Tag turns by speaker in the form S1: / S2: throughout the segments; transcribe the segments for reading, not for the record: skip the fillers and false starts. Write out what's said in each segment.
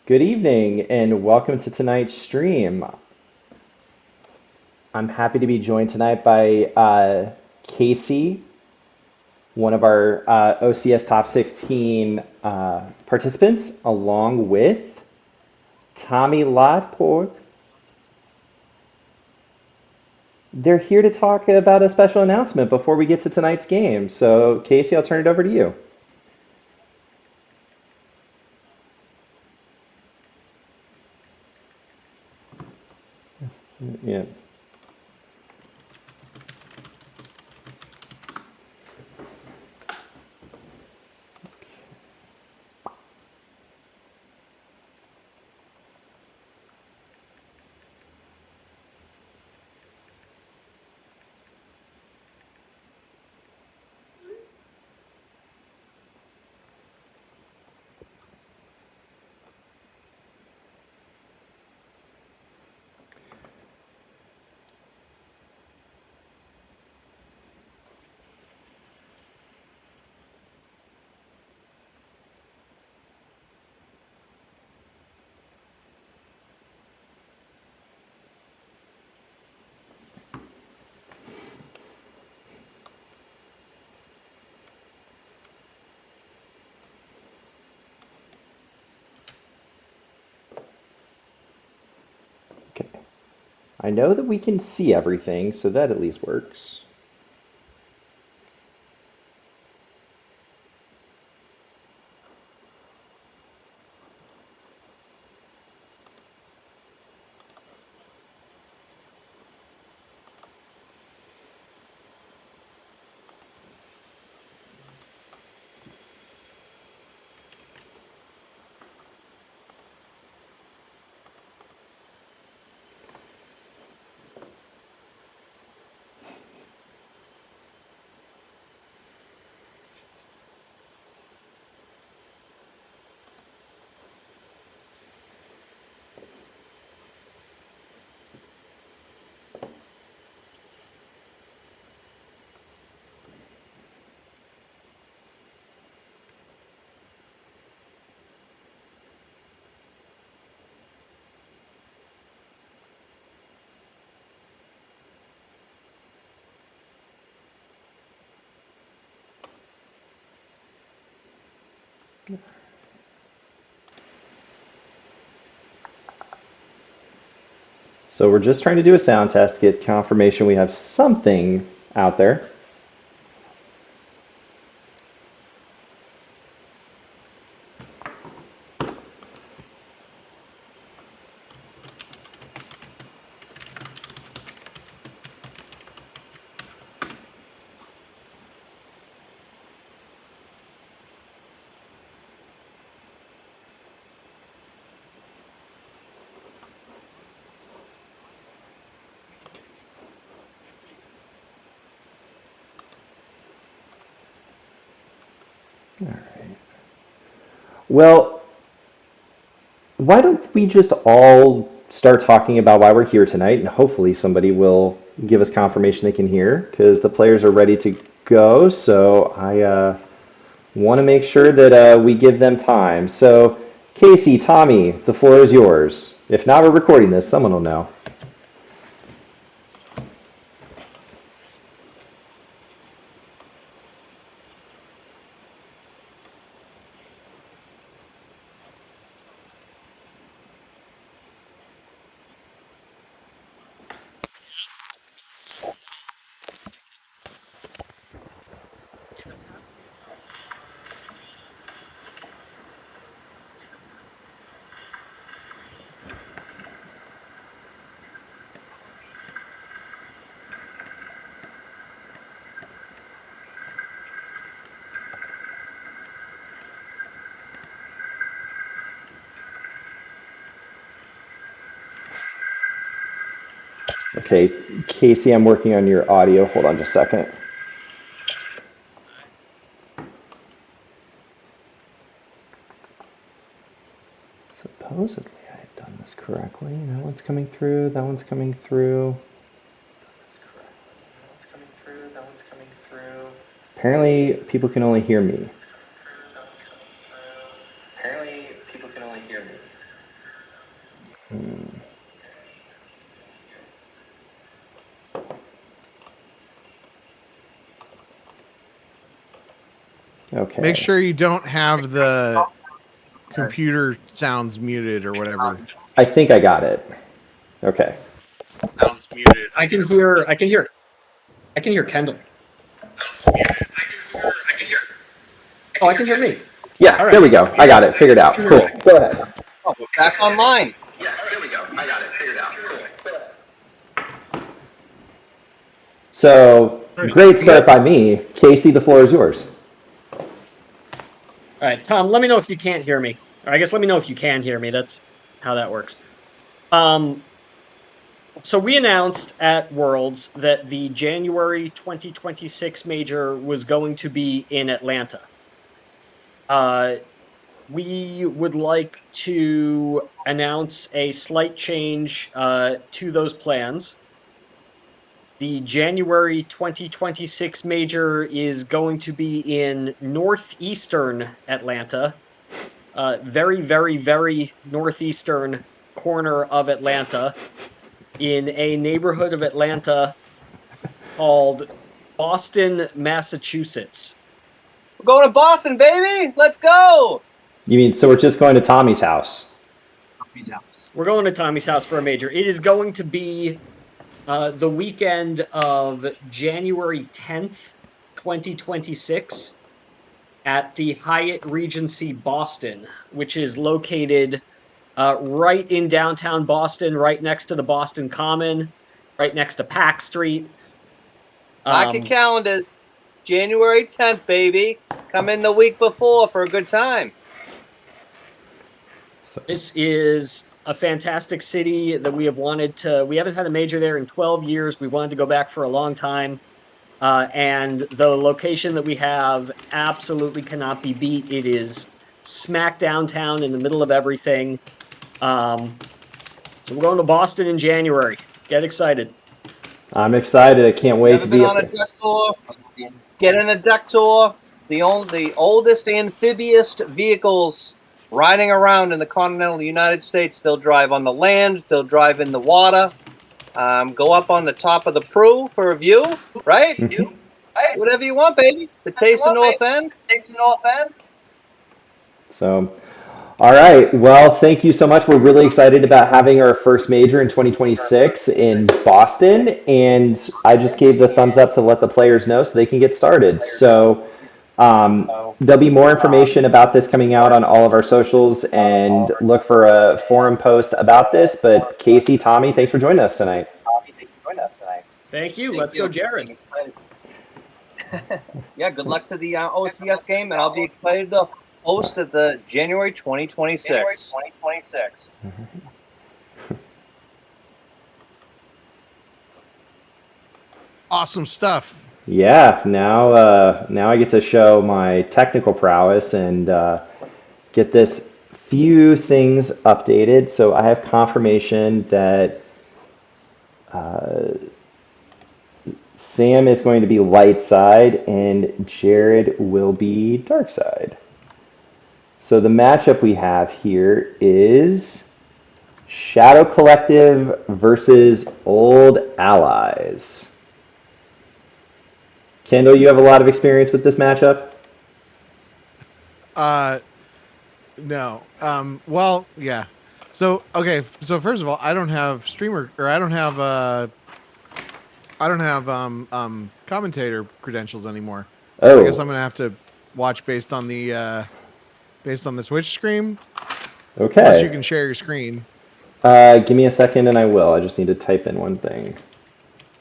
S1: Good evening and welcome to tonight's stream. I'm happy to be joined tonight by Casey, one of our OCS Top 16 participants, along with Tommy Lotport. They're here to talk about a special announcement before we get to tonight's game. So, Casey, I'll turn it over to you. Yeah. Okay. I know that we can see everything, so that at least works. So we're just trying to do a sound test, get confirmation we have something out there. All right. Well, why don't we just all start talking about why we're here tonight, and hopefully somebody will give us confirmation they can hear, because the players are ready to go. So I want to make sure that we give them time. So, Casey, Tommy, the floor is yours. If not, we're recording this. Someone will know. Okay, Casey, I'm working on your audio. Hold on just a second. Supposedly I have done this correctly. That one's coming through. That one's coming through. Apparently, people can only hear me. Okay.
S2: Make sure you don't have the computer sounds muted or whatever.
S1: I think I got it. Okay.
S3: Sounds muted. I can hear Kendall. Oh, I can hear me.
S1: Yeah,
S3: All right.
S1: there we go. I got it figured out. Cool. Go ahead.
S3: Oh, we're back online.
S1: Yeah, there we go. I got it figured out. Cool. So, great start by me. Casey, the floor is yours.
S3: All right, Tom, let me know if you can't hear me. Or I guess let me know if you can hear me. That's how that works. So we announced at Worlds that the January 2026 major was going to be in Atlanta. We would like to announce a slight change to those plans. The January 2026 major is going to be in northeastern Atlanta, very, very, very northeastern corner of Atlanta, in a neighborhood of Atlanta called Boston, Massachusetts.
S4: We're going to Boston, baby. Let's go.
S1: You mean, so we're just going to Tommy's house?
S3: We're going to Tommy's house for a major. It is going to be the weekend of January 10th, 2026, at the Hyatt Regency Boston, which is located right in downtown Boston, right next to the Boston Common, right next to Pack Street.
S4: Mark your calendars. January 10th, baby. Come in the week before for a good time.
S3: This is a fantastic city that we haven't had a major there in 12 years. We wanted to go back for a long time. And the location that we have absolutely cannot be beat. It is smack downtown in the middle of everything. So we're going to Boston in January. Get excited.
S1: I'm excited. I can't wait
S4: Never
S1: to
S4: been
S1: be
S4: on a duck tour? Get in a duck tour. The oldest amphibious vehicles riding around in the continental United States. They'll drive on the land. They'll drive in the water. Go up on the top of the Prue for a view, right? Whatever you want, baby. The Taste of North End.
S1: So, all right. Well, thank you so much. We're really excited about having our first major in 2026 in Boston. And I just gave the thumbs up to let the players know so they can get started. So, there'll be more information about this coming out on all of our socials and look for a forum post about this. But Casey, Tommy, thanks for joining us tonight.
S3: Thank you. Let's go, Jared.
S4: Yeah, good luck to the OCS game, and I'll be excited to host at the January 2026.
S2: Awesome stuff.
S1: Yeah, now I get to show my technical prowess and get this few things updated. So I have confirmation that Sam is going to be light side and Jared will be dark side. So the matchup we have here is Shadow Collective versus Old Allies. Kendall, you have a lot of experience with this matchup?
S2: No. Well, yeah. So, okay. So first of all, I don't have streamer, or I don't have commentator credentials anymore.
S1: Oh.
S2: I guess I'm gonna have to watch based on the Twitch screen.
S1: Okay.
S2: Unless you can share your screen.
S1: Give me a second and I will. I just need to type in one thing.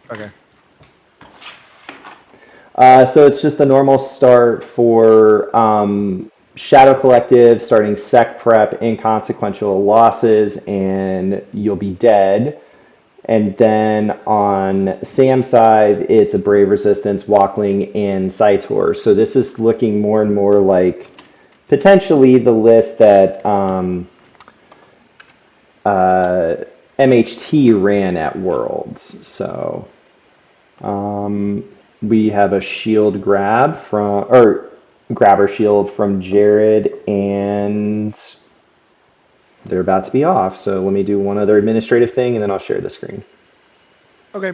S2: Okay.
S1: So it's just the normal start for Shadow Collective, starting sec prep, inconsequential losses, and you'll be dead. And then on Sam's side, it's a Brave Resistance, Walkling, and Cytor. So this is looking more and more like potentially the list that MHT ran at Worlds. So we have a shield grab or grabber shield from Jared and they're about to be off. So let me do one other administrative thing, and then I'll share the screen.
S2: Okay.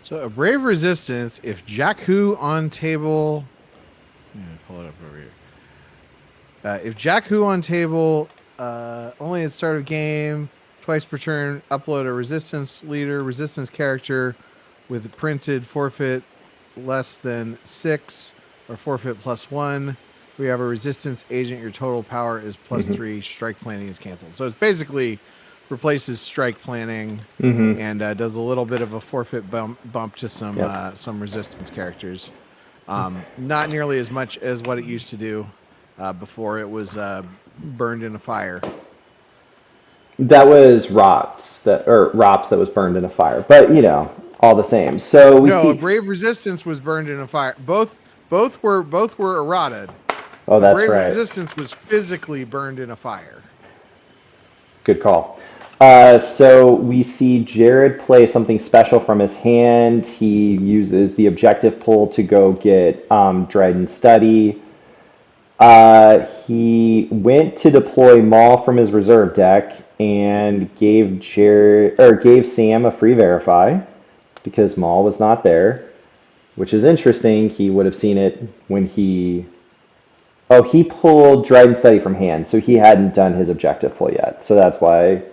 S2: So a brave resistance if Jakku on table. Pull it up over here. If Jakku on table, only at start of game, twice per turn, upload a resistance leader, resistance character with printed forfeit less than 6 or forfeit +1. We have a resistance agent. Your total power is +3. Strike planning is canceled. So it basically replaces strike planning and does a little bit of a forfeit bump to some resistance characters. Not nearly as much as what it used to do before it was burned in a fire.
S1: That was Rops that was burned in a fire, but all the same. So we
S2: No,
S1: see.
S2: a brave resistance was burned in a fire. Both were eroded.
S1: Oh,
S2: A
S1: that's
S2: brave
S1: right.
S2: resistance was physically burned in a fire.
S1: Good call. So we see Jared play something special from his hand. He uses the objective pull to go get Dread and Study. He went to deploy Maul from his reserve deck and gave Sam a free verify because Maul was not there, which is interesting. He would have seen it when he. Oh, he pulled Dread and Study from hand, so he hadn't done his objective pull yet. So that's why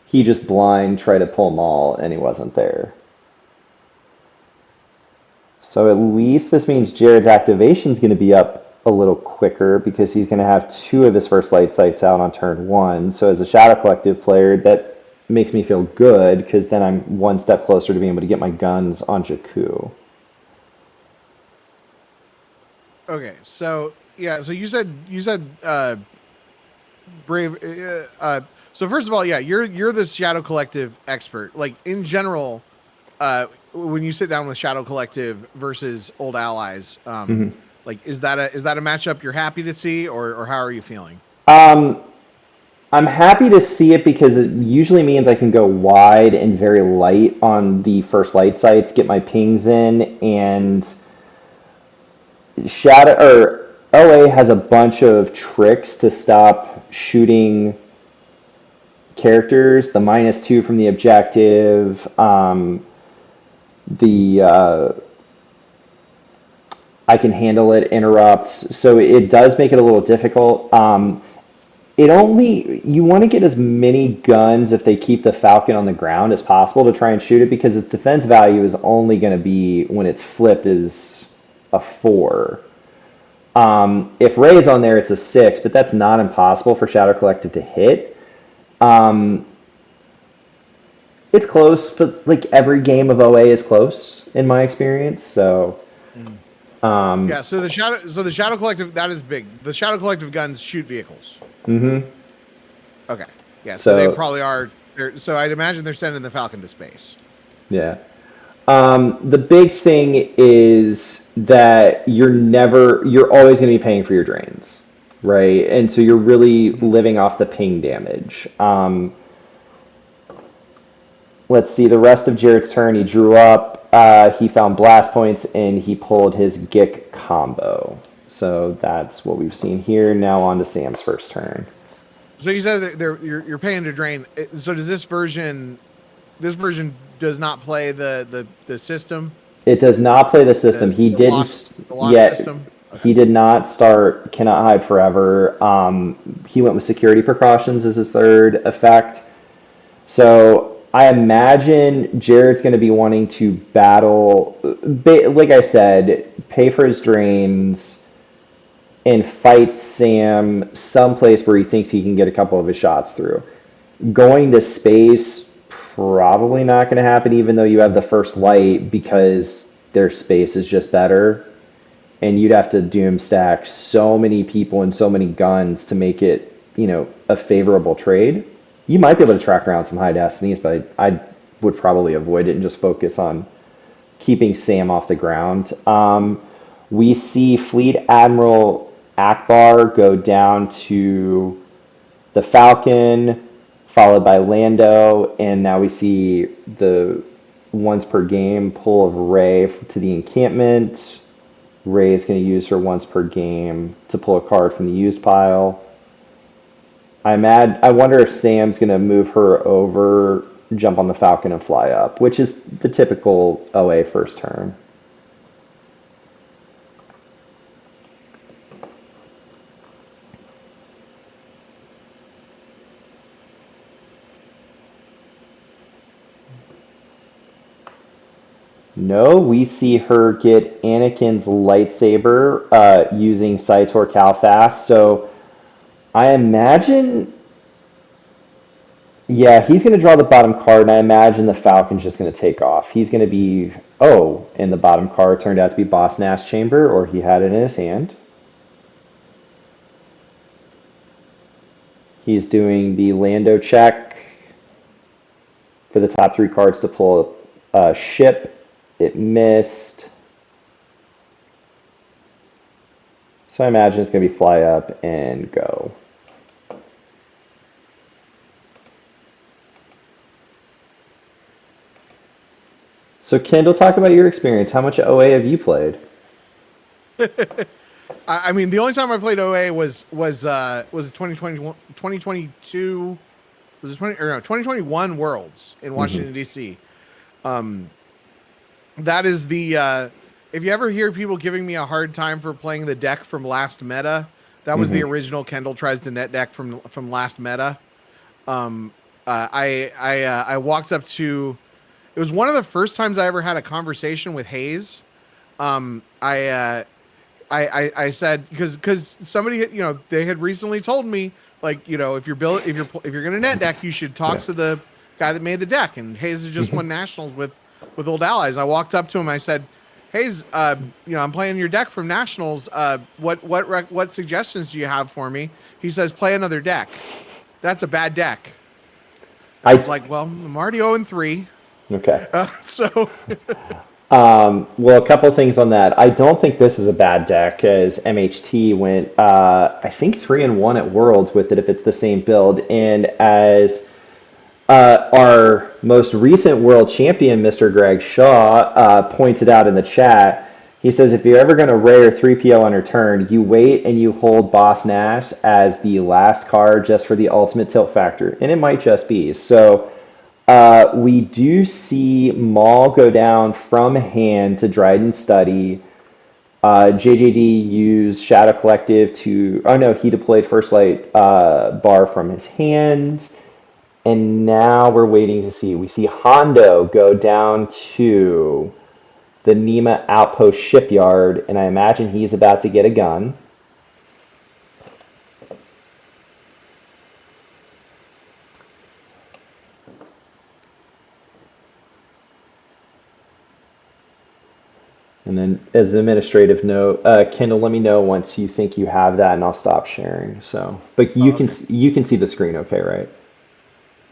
S1: he just blind tried to pull Maul and he wasn't there. So at least this means Jared's activation is going to be up a little quicker because he's going to have 2 of his first light sights out on turn 1. So as a Shadow Collective player, that makes me feel good because then I'm one step closer to being able to get my guns on Jakku.
S2: Okay, so yeah, so you said brave. So first of all, yeah, you're the Shadow Collective expert. Like in general, when you sit down with Shadow Collective versus old allies, like is that a matchup you're happy to see, or how are you feeling?
S1: I'm happy to see it because it usually means I can go wide and very light on the first light sights, get my pings in, and OA has a bunch of tricks to stop shooting characters. The -2 from the objective, the I can handle it, interrupts. So it does make it a little difficult. You want to get as many guns if they keep the Falcon on the ground as possible to try and shoot it because its defense value is only going to be when it's flipped is a 4. If Ray's on there, it's a 6, but that's not impossible for Shadow Collective to hit. It's close, but like every game of OA is close in my experience. So,
S2: yeah. So the Shadow Collective, that is big. The Shadow Collective guns shoot vehicles. Okay. Yeah. So they probably are. So I'd imagine they're sending the Falcon to space.
S1: Yeah. The big thing is that you're always going to be paying for your drains, right? And so you're really living off the ping damage. Let's see, the rest of Jared's turn, he drew up, he found blast points, and he pulled his Gick combo. So that's what we've seen here. Now on to Sam's first turn.
S2: So you said that you're paying to drain. So does this version does not play the system?
S1: It does not play the system. He didn't yet.
S2: System? Okay.
S1: He did not start Cannot Hide Forever. He went with Security Precautions as his third effect. So I imagine Jared's going to be wanting to battle, like I said, pay for his drains and fight Sam someplace where he thinks he can get a couple of his shots through. Going to space, probably not going to happen, even though you have the first light, because their space is just better. And you'd have to doom stack so many people and so many guns to make it, a favorable trade. You might be able to track around some high destinies, but I would probably avoid it and just focus on keeping Sam off the ground. We see Fleet Admiral Akbar go down to the Falcon, followed by Lando, and now we see the once per game pull of Ray to the encampment. Ray is going to use her once per game to pull a card from the used pile. I wonder if Sam's going to move her over, jump on the Falcon, and fly up, which is the typical OA first turn. No, we see her get Anakin's lightsaber using Cytor Calfast. So I imagine, yeah, he's going to draw the bottom card, and I imagine the Falcon's just going to take off. He's going to be, oh, and the bottom card turned out to be Boss Nash Chamber, or he had it in his hand. He's doing the Lando check for the top 3 cards to pull a ship. It missed. So I imagine it's going to be fly up and go. So Kendall, talk about your experience. How much OA have you played?
S2: I mean, the only time I played OA was 2022. Was it 2021 Worlds in Washington D.C. That is the if you ever hear people giving me a hard time for playing the deck from last meta, that was the original Kendall Tries to Net deck from last meta. I walked up to, it was one of the first times I ever had a conversation with Hayes. I said, because somebody, they had recently told me, like, if you're gonna net deck, you should talk to the guy that made the deck. And Hayes has just won nationals with Old Allies. I walked up to him. I said, Hayes, I'm playing your deck from nationals. What suggestions do you have for me? He says, play another deck. That's a bad deck. I was like, well, I'm already 0-3.
S1: Okay.
S2: So.
S1: Well, a couple of things on that. I don't think this is a bad deck, as MHT went, I think 3-1 at Worlds with it if it's the same build. And as our most recent world champion, Mr. Greg Shaw, pointed out in the chat, he says if you're ever going to rare 3PO on your turn, you wait and you hold Boss Nash as the last card just for the ultimate tilt factor. And it might just be. So we do see Maul go down from hand to Dryden Study. JJD used Shadow Collective to, oh no, he deployed First Light bar from his hand. And now we're waiting to see. We see Hondo go down to the Nema Outpost Shipyard, and I imagine he's about to get a gun. And then as an administrative note, Kendall, let me know once you think you have that, and I'll stop sharing. So, but you can see the screen, okay, right?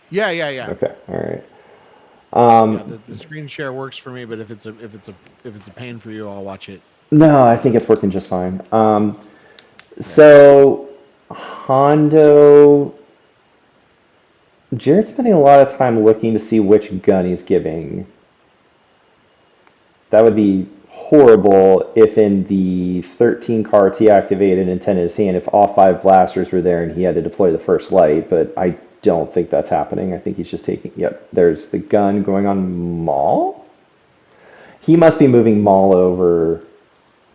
S2: Yeah.
S1: Okay, all right.
S2: The screen share works for me, but if it's a pain for you, I'll watch it.
S1: No, I think it's working just fine. So Hondo, Jared's spending a lot of time looking to see which gun he's giving. That would be horrible if in the 13 cards he activated and 10 in his hand, if all 5 blasters were there and he had to deploy the First Light, but I don't think that's happening. I think he's just taking, yep, there's the gun going on Maul. He must be moving Maul over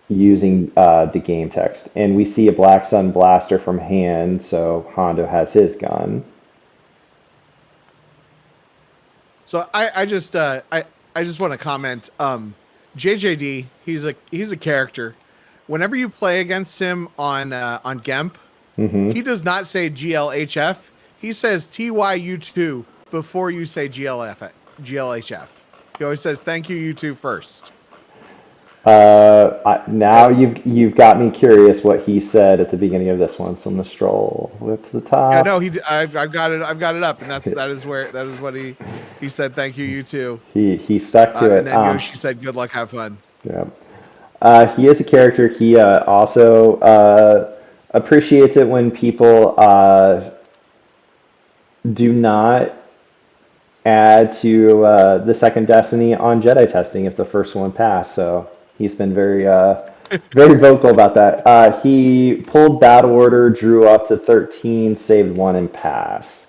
S1: using the game text. And we see a Black Sun blaster from hand, so Hondo has his gun.
S2: So I just want to comment. JJD, he's a character. Whenever you play against him on Gemp, he does not say GLHF. He says TYU2 before you say GLHF. He always says thank you U2 first.
S1: Now you've got me curious what he said at the beginning of this one. So I'm gonna scroll whip to the top.
S2: Yeah, no, I've got it up, and that is what he said. Thank you U2.
S1: He stuck to it.
S2: And then Yoshi said, "Good luck, have fun."
S1: Yeah. He is a character. He also appreciates it when people do not add to the second Destiny on Jedi testing if the first one passed. So he's been very vocal about that. He pulled Battle Order, drew up to 13, saved one, and pass.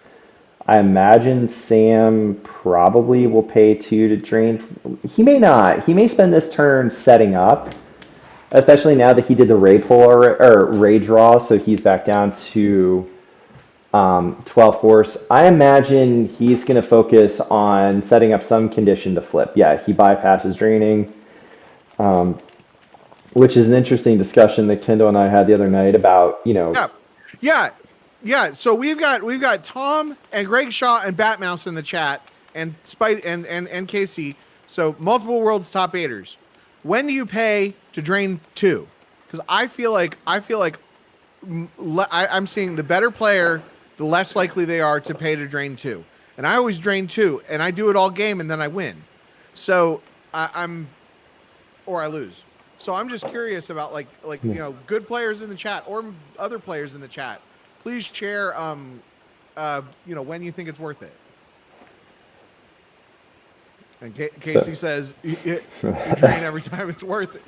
S1: I imagine Sam probably will pay 2 to drain. He may not. He may spend this turn setting up, especially now that he did the Ray pull or Ray draw, so he's back down to 12 force. I imagine he's going to focus on setting up some condition to flip. Yeah, he bypasses draining, um, which is an interesting discussion that Kendall and I had the other night about,
S2: Yeah. So we've got Tom and Greg Shaw and Batmouse in the chat, and Spite and Casey. So multiple world's top eighters. When do you pay to drain 2? Because I feel like I'm seeing the better player, the less likely they are to pay to drain 2. And I always drain 2, and I do it all game, and then I win. So or I lose. So I'm just curious about good players in the chat or other players in the chat. Please share, when you think it's worth it. And Casey says you drain every time it's worth it.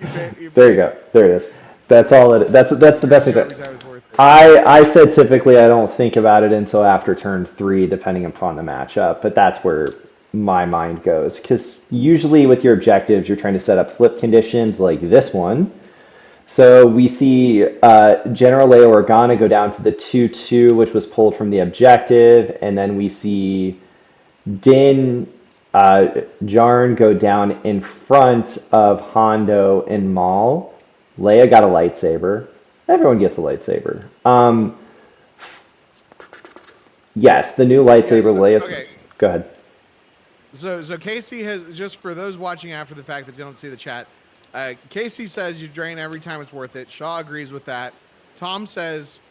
S1: There you go. There it is. That's all it. That's the best example. I said typically I don't think about it until after turn 3, depending upon the matchup. But that's where my mind goes, because usually with your objectives, you're trying to set up flip conditions like this one. So we see General Leia Organa go down to the 2/2, which was pulled from the objective, and then we see Din Djarin go down in front of Hondo and Maul. Leia got a lightsaber. Everyone gets a lightsaber. Yes, the new lightsaber. Leia's.
S2: Okay.
S1: Go ahead.
S2: So Casey has, just for those watching after the fact that you don't see the chat, Casey says you drain every time it's worth it. Shaw agrees with that. Tom says,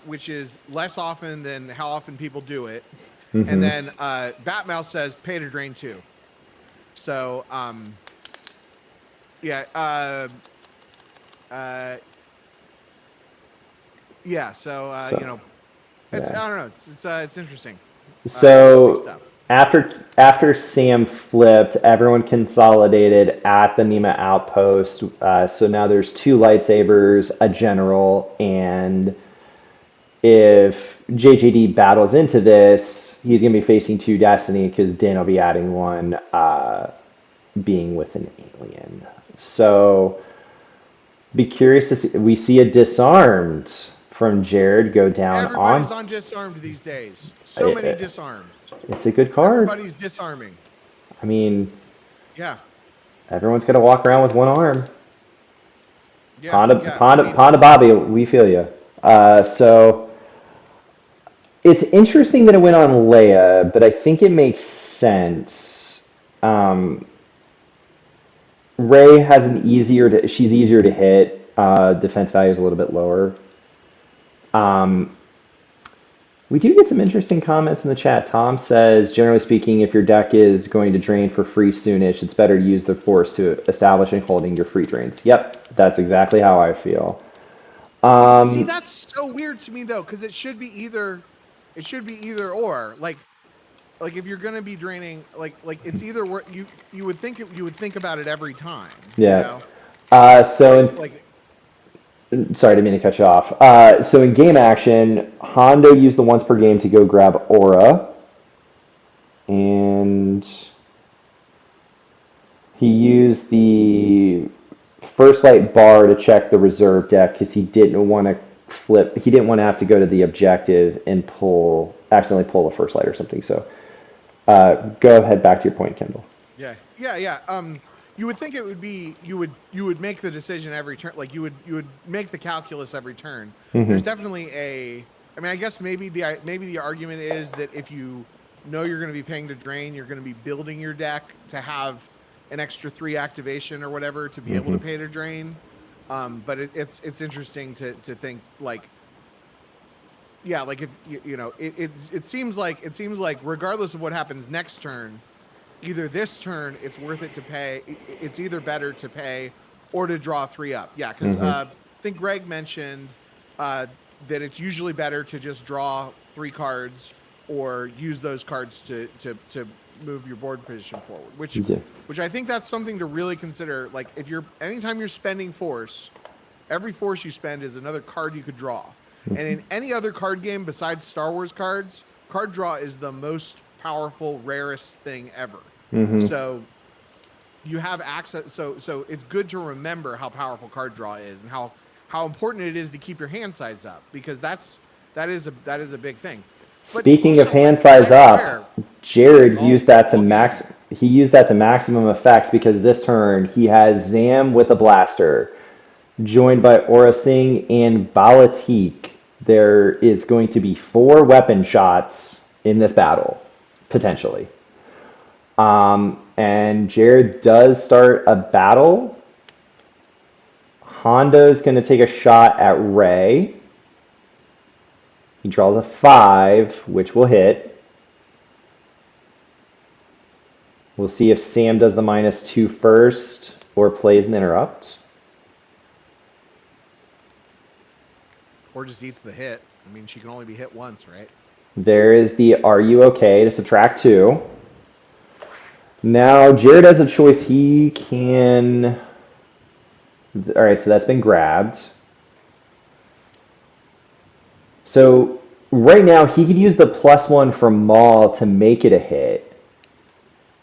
S2: which is less often than how often people do it. Mm-hmm. And then Batmouse says pay to drain 2. So, yeah. So it's, I don't know. It's interesting.
S1: So after Sam flipped, everyone consolidated at the Nema outpost. So now there's 2 lightsabers, a general, and if JJD battles into this, he's going to be facing 2 Destiny because Din will be adding 1 being with an alien. So be curious to see. We see a disarmed from Jared go down.
S2: Everybody's on disarmed these days. So many disarmed.
S1: It's a good card.
S2: Everybody's disarming.
S1: I mean,
S2: yeah.
S1: Everyone's gonna walk around with 1 arm.
S2: Yeah,
S1: Ponda Bobby, we feel you. So it's interesting that it went on Leia, but I think it makes sense. Rey has she's easier to hit. Defense value is a little bit lower. We do get some interesting comments in the chat. Tom says, generally speaking, if your deck is going to drain for free soonish, it's better to use the force to establish and holding your free drains. Yep, that's exactly how I feel.
S2: See, that's so weird to me though, because it should be either or. Like if you're gonna be draining, like it's either you would think about it every time.
S1: Yeah.
S2: You know?
S1: Sorry, didn't mean to cut you off. So in game action, Hondo used the once per game to go grab Aura. And he used the First Light bar to check the reserve deck because he didn't want to flip. He didn't want to have to go to the objective and accidentally pull a First Light or something. So go ahead, back to your point, Kendall.
S2: Yeah. You would think it would be you would make the decision every turn, like you would make the calculus every turn. Mm-hmm. There's definitely I guess maybe the argument is that if you know you're going to be paying to drain, you're going to be building your deck to have an extra 3 activation or whatever to be able to pay to drain. But it's interesting to think if it seems like regardless of what happens next turn, either this turn it's worth it to pay. It's either better to pay or to draw 3 up. Yeah, because I think Greg mentioned that it's usually better to just draw 3 cards or use those cards to move your board position forward, which
S1: Yeah.
S2: I think that's something to really consider. Like if you're anytime you're spending force, every force you spend is another card you could draw. And in any other card game besides Star Wars cards, card draw is the most powerful, rarest thing ever. So you have access. So it's good to remember how powerful card draw is and how important it is to keep your hand size up, because that is a big thing. But
S1: Speaking of
S2: also,
S1: hand
S2: I
S1: size
S2: swear,
S1: up, Jared
S2: all-
S1: used that to
S2: all-
S1: he used that to maximum effect because this turn he has Zam with a blaster, joined by Aura Singh and Balatik. There is going to be 4 weapon shots in this battle, potentially. And Jared does start a battle. Hondo's going to take a shot at Ray. He draws a 5, which will hit. We'll see if Sam does the -2 first or plays an interrupt.
S2: or just eats the hit. I mean, she can only be hit once, right?
S1: There is the Are You Okay to subtract 2. Now Jared has a choice. He can. All right, so that's been grabbed. So right now he could use the +1 from Maul to make it a hit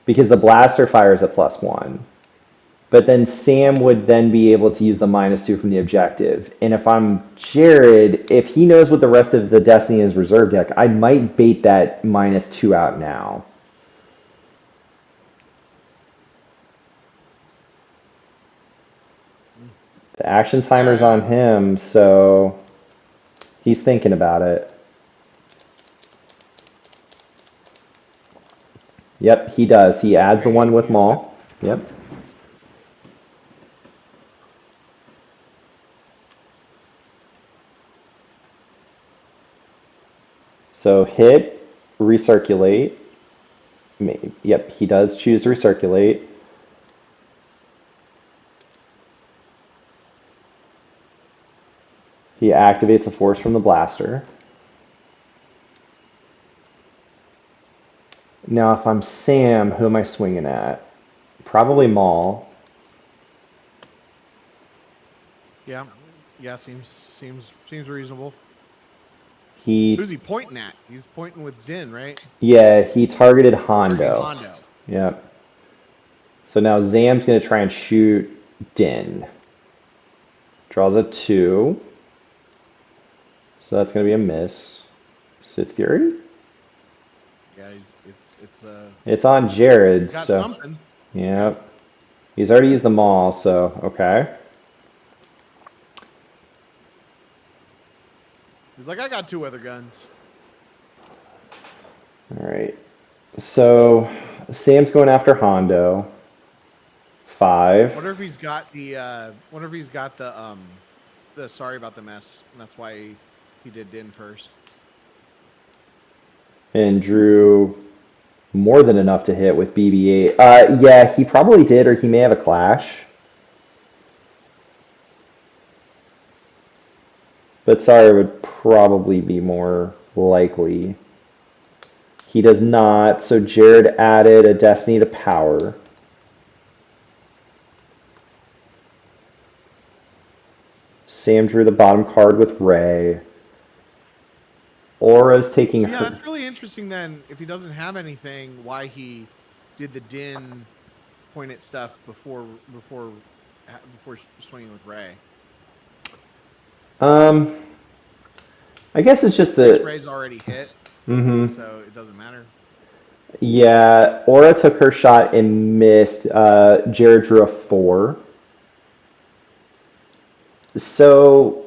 S1: because the blaster fires a +1. But then Sam would then be able to use the -2 from the objective. And if I'm Jared, if he knows what the rest of the Destiny is reserve deck, I might bait that -2 out now. The action timer's on him, so he's thinking about it. Yep, he does. He adds the
S2: Okay,
S1: one with
S2: he used it.
S1: Maul. Yep. So hit, recirculate. Yep, he does choose to recirculate. He activates a force from the blaster. Now, if I'm Sam, who am I swinging at? Probably Maul.
S2: Yeah, seems reasonable. Who's
S1: He,
S2: he pointing at? He's pointing with Din, right?
S1: yeah, he targeted
S2: Targeting
S1: Hondo.
S2: Hondo.
S1: Yep. So now Zam's going to try and shoot Din. Draws a 2. So that's going to be a miss. Sith Fury?
S2: Yeah,
S1: It's on Jared,
S2: he's got
S1: so.
S2: something.
S1: Yep. He's already used them all, so okay.
S2: He's like, I got 2 other guns.
S1: All right. So Sam's going after Hondo. 5.
S2: Wonder if he's got the sorry about the mess, and that's why he did Din first.
S1: And drew more than enough to hit with BB-8. Yeah, he probably did, or he may have a clash. But sorry would probably be more likely. He does not, so Jared added a Destiny to power. Sam drew the bottom card with Ray. Aura's taking
S2: So yeah,
S1: her.
S2: that's really interesting. Then, if he doesn't have anything, why he did the Din point at stuff before swinging with Ray?
S1: I guess it's just
S2: Because
S1: the.
S2: Ray's already hit,
S1: Mm-hmm.
S2: so it doesn't matter.
S1: Yeah, Aura took her shot and missed. Jared drew a 4. So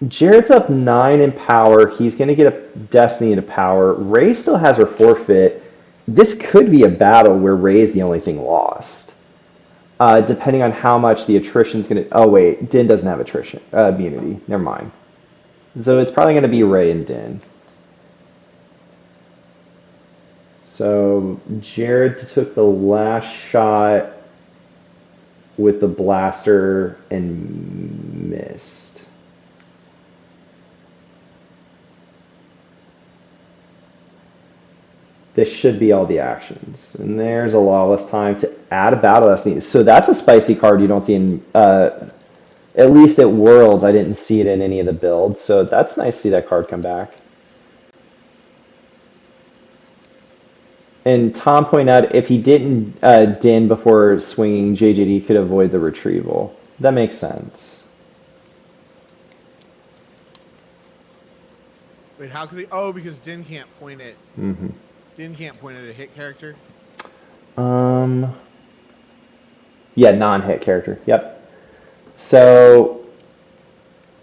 S1: Jared's up 9 in power. He's going to get a Destiny to power. Ray still has her forfeit. This could be a battle where Ray is the only thing lost. Depending on how much the attrition's going to. Oh, wait. Din doesn't have attrition. Immunity. Never mind. So it's probably going to be Ray and Din. So Jared took the last shot with the blaster and missed. This should be all the actions. And there's a lawless time to add a battle destiny. So that's a spicy card you don't see in, at least at Worlds. I didn't see it in any of the builds. So that's nice to see that card come back. And Tom pointed out if he didn't din before swinging, JJD could avoid the retrieval. That makes sense.
S2: Wait, how could he? Oh, because Din can't point it.
S1: Mm-hmm.
S2: Din can't point at a hit character.
S1: Yeah, non-hit character. Yep. So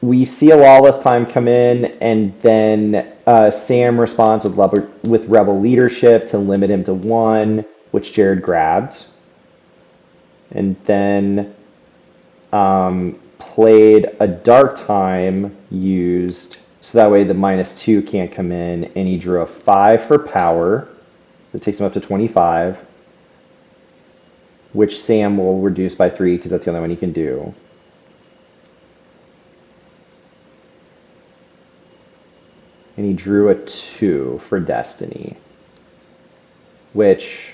S1: we see a lawless time come in, and then Sam responds with rebel leadership to limit him to 1, which Jared grabbed, and then played a dark time used so that way the -2 can't come in, and he drew a 5 for power. That takes him up to 25, which Sam will reduce by 3 because that's the only one he can do. And he drew a 2 for Destiny, which,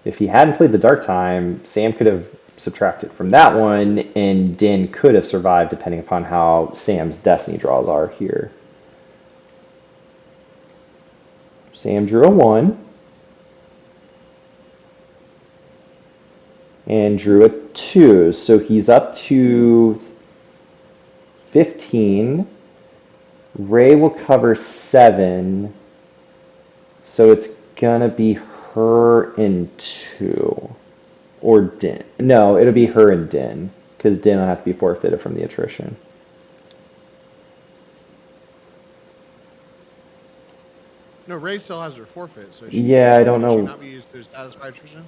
S1: if he hadn't played the Dark Time, Sam could have subtracted from that one, and Din could have survived depending upon how Sam's Destiny draws are here. Sam drew a 1. And drew a 2. So he's up to 15. Ray will cover 7. So it's gonna be her and 2. Or Din. No, it'll be her and Din. Because Din will have to be forfeited from the attrition.
S2: No, Ray still has her forfeit. So
S1: Yeah, I don't know.
S2: Should not be used to satisfy attrition.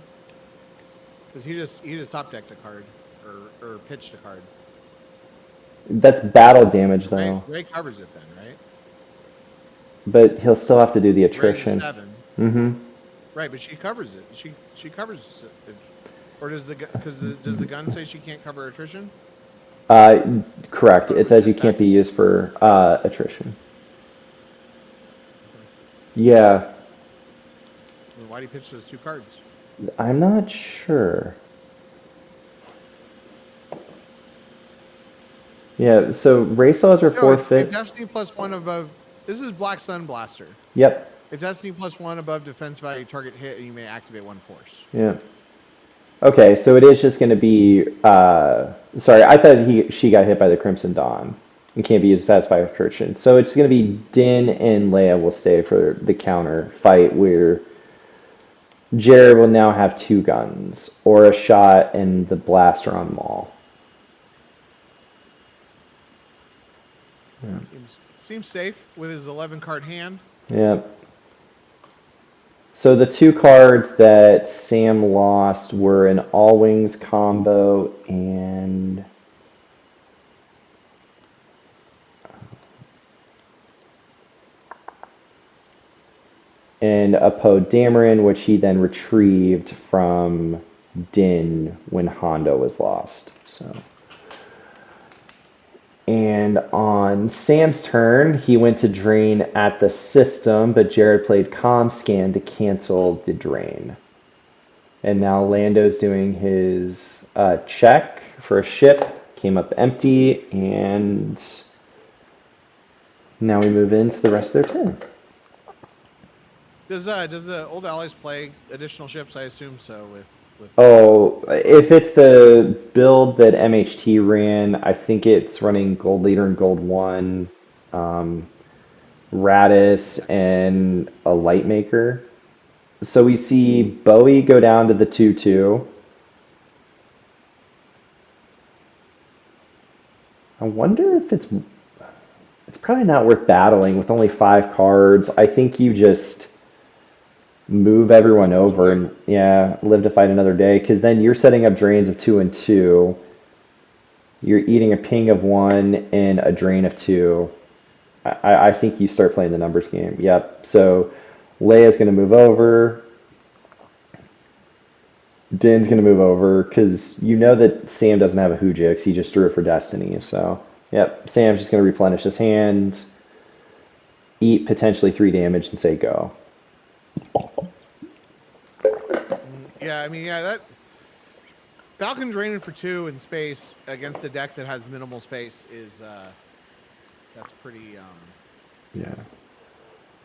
S2: Because he just top decked a card or pitched a card.
S1: That's battle damage though.
S2: Ray covers it then, right?
S1: But he'll still have to do the
S2: Ray's
S1: attrition.
S2: 7.
S1: Mm-hmm.
S2: Right, but she covers it. She covers it. Or does the gun say she can't cover attrition?
S1: Correct. It says you can't be used for attrition. Yeah.
S2: Well, why do you pitch those 2 cards?
S1: I'm not sure. Yeah, so Ray still has her forfeit.
S2: If Destiny +1 above, this is Black Sun Blaster.
S1: Yep.
S2: If Destiny +1 above defense value, target hit, and you may activate 1 force.
S1: Yeah. Okay, so it is just going to be. Sorry, I thought she got hit by the Crimson Dawn and can't be used to satisfy attrition. So it's going to be Din and Leia will stay for the counter fight where Jared will now have 2 guns or a shot and the blaster on Maul. Yeah.
S2: Seems safe with his 11 card hand.
S1: Yep. So the 2 cards that Sam lost were an All Wings combo and a Poe Dameron, which he then retrieved from Din when Hondo was lost. So. And on Sam's turn, he went to drain at the system, but Jared played Comm Scan to cancel the drain. And now Lando's doing his check for a ship, came up empty, and now we move into the rest of their turn.
S2: Does the old allies play additional ships? I assume so. With
S1: Oh, if it's the build that MHT ran, I think it's running Gold Leader and Gold 1, Radis, and a Light Maker. So we see Bowie go down to the 2/2. I wonder if it's probably not worth battling with only 5 cards. I think you just move everyone over and live to fight another day, because then you're setting up drains of 2 and 2. You're eating a ping of 1 and a drain of 2. I think you start playing the numbers game. Yep. So Leia's going to move over. Din's going to move over because you know that Sam doesn't have a Hoojix. He just drew it for Destiny. So, yep. Sam's just going to replenish his hand, eat potentially 3 damage, and say go.
S2: Yeah, I mean, yeah, that Falcon draining for 2 in space against a deck that has minimal space is that's pretty
S1: Yeah.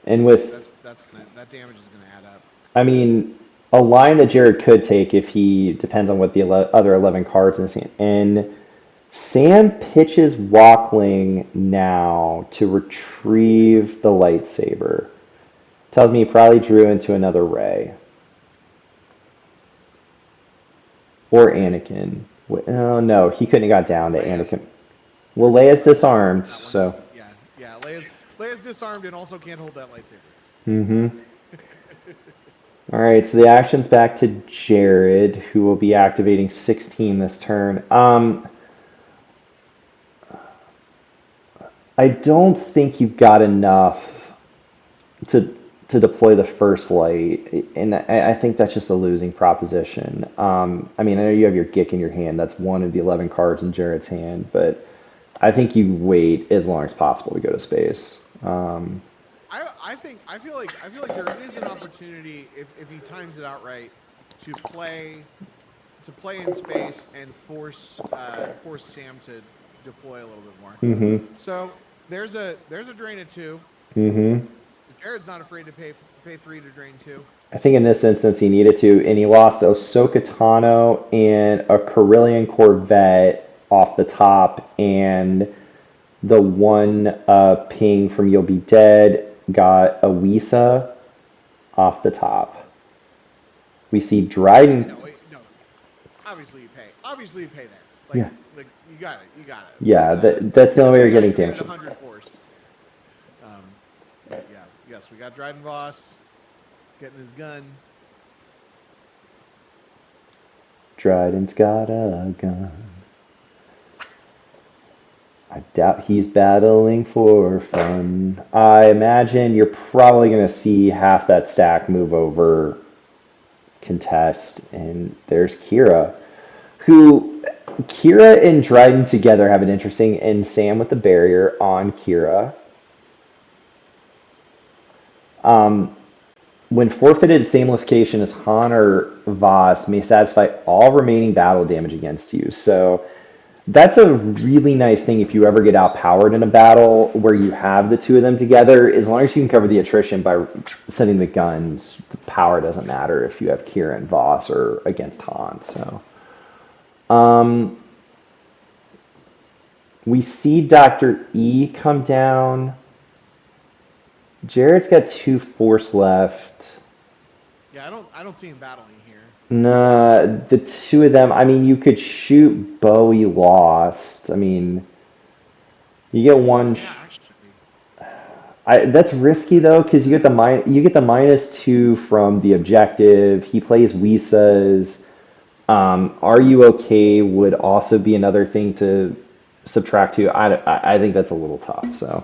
S1: And with,
S2: that damage is gonna add up.
S1: I mean, a line that Jared could take if he depends on what the other 11 cards in his hand. And Sam pitches Walkling now to retrieve the lightsaber. Tells me he probably drew into another Rey. Or Anakin. Oh, no, he couldn't have got down to
S2: Leia.
S1: Anakin. Well, Leia's disarmed, so.
S2: Yeah. Leia's disarmed and also can't hold that lightsaber.
S1: Mm-hmm. All right, so the action's back to Jared, who will be activating 16 this turn. I don't think you've got enough to deploy the first light, and I think that's just a losing proposition. I mean, I know you have your Gick in your hand. That's one of the 11 cards in Jared's hand, but I think you wait as long as possible to go to space.
S2: I feel like there is an opportunity if he times it out right to play in space and force Sam to deploy a little bit more.
S1: Mm-hmm.
S2: So there's a drain at 2.
S1: Mm-hmm.
S2: So Jared's not afraid to pay 3 to drain 2.
S1: I think in this instance he needed to, and he lost Ahsoka Tano and a Corellian Corvette off the top, and the one ping from You'll Be Dead got a Wisa off the top. We see Dryden.
S2: No. Obviously you pay. There.
S1: Yeah.
S2: Like you got it.
S1: Yeah, that's the only way you're getting damage.
S2: 100 force. But yeah, yes, we got Dryden Voss getting his gun.
S1: Dryden's got a gun. I doubt he's battling for fun. I imagine you're probably going to see half that stack move over, contest, and there's Kira, who Kira and Dryden together have an interesting, and Sam with the barrier on Kira. When forfeited, same location as Han or Voss may satisfy all remaining battle damage against you. So that's a really nice thing if you ever get outpowered in a battle where you have the two of them together. As long as you can cover the attrition by sending the guns, the power doesn't matter if you have Kira and Voss or against Han. So, we see Dr. E come down. Jared's got 2 force left.
S2: Yeah, I don't see him battling here.
S1: Nah, the two of them. I mean, you could shoot Bowie lost. I mean, you get one.
S2: Yeah, actually.
S1: That's risky though, because you get the -2 from the objective. He plays Wisas. Are you okay? Would also be another thing to subtract to. I think that's a little tough. So.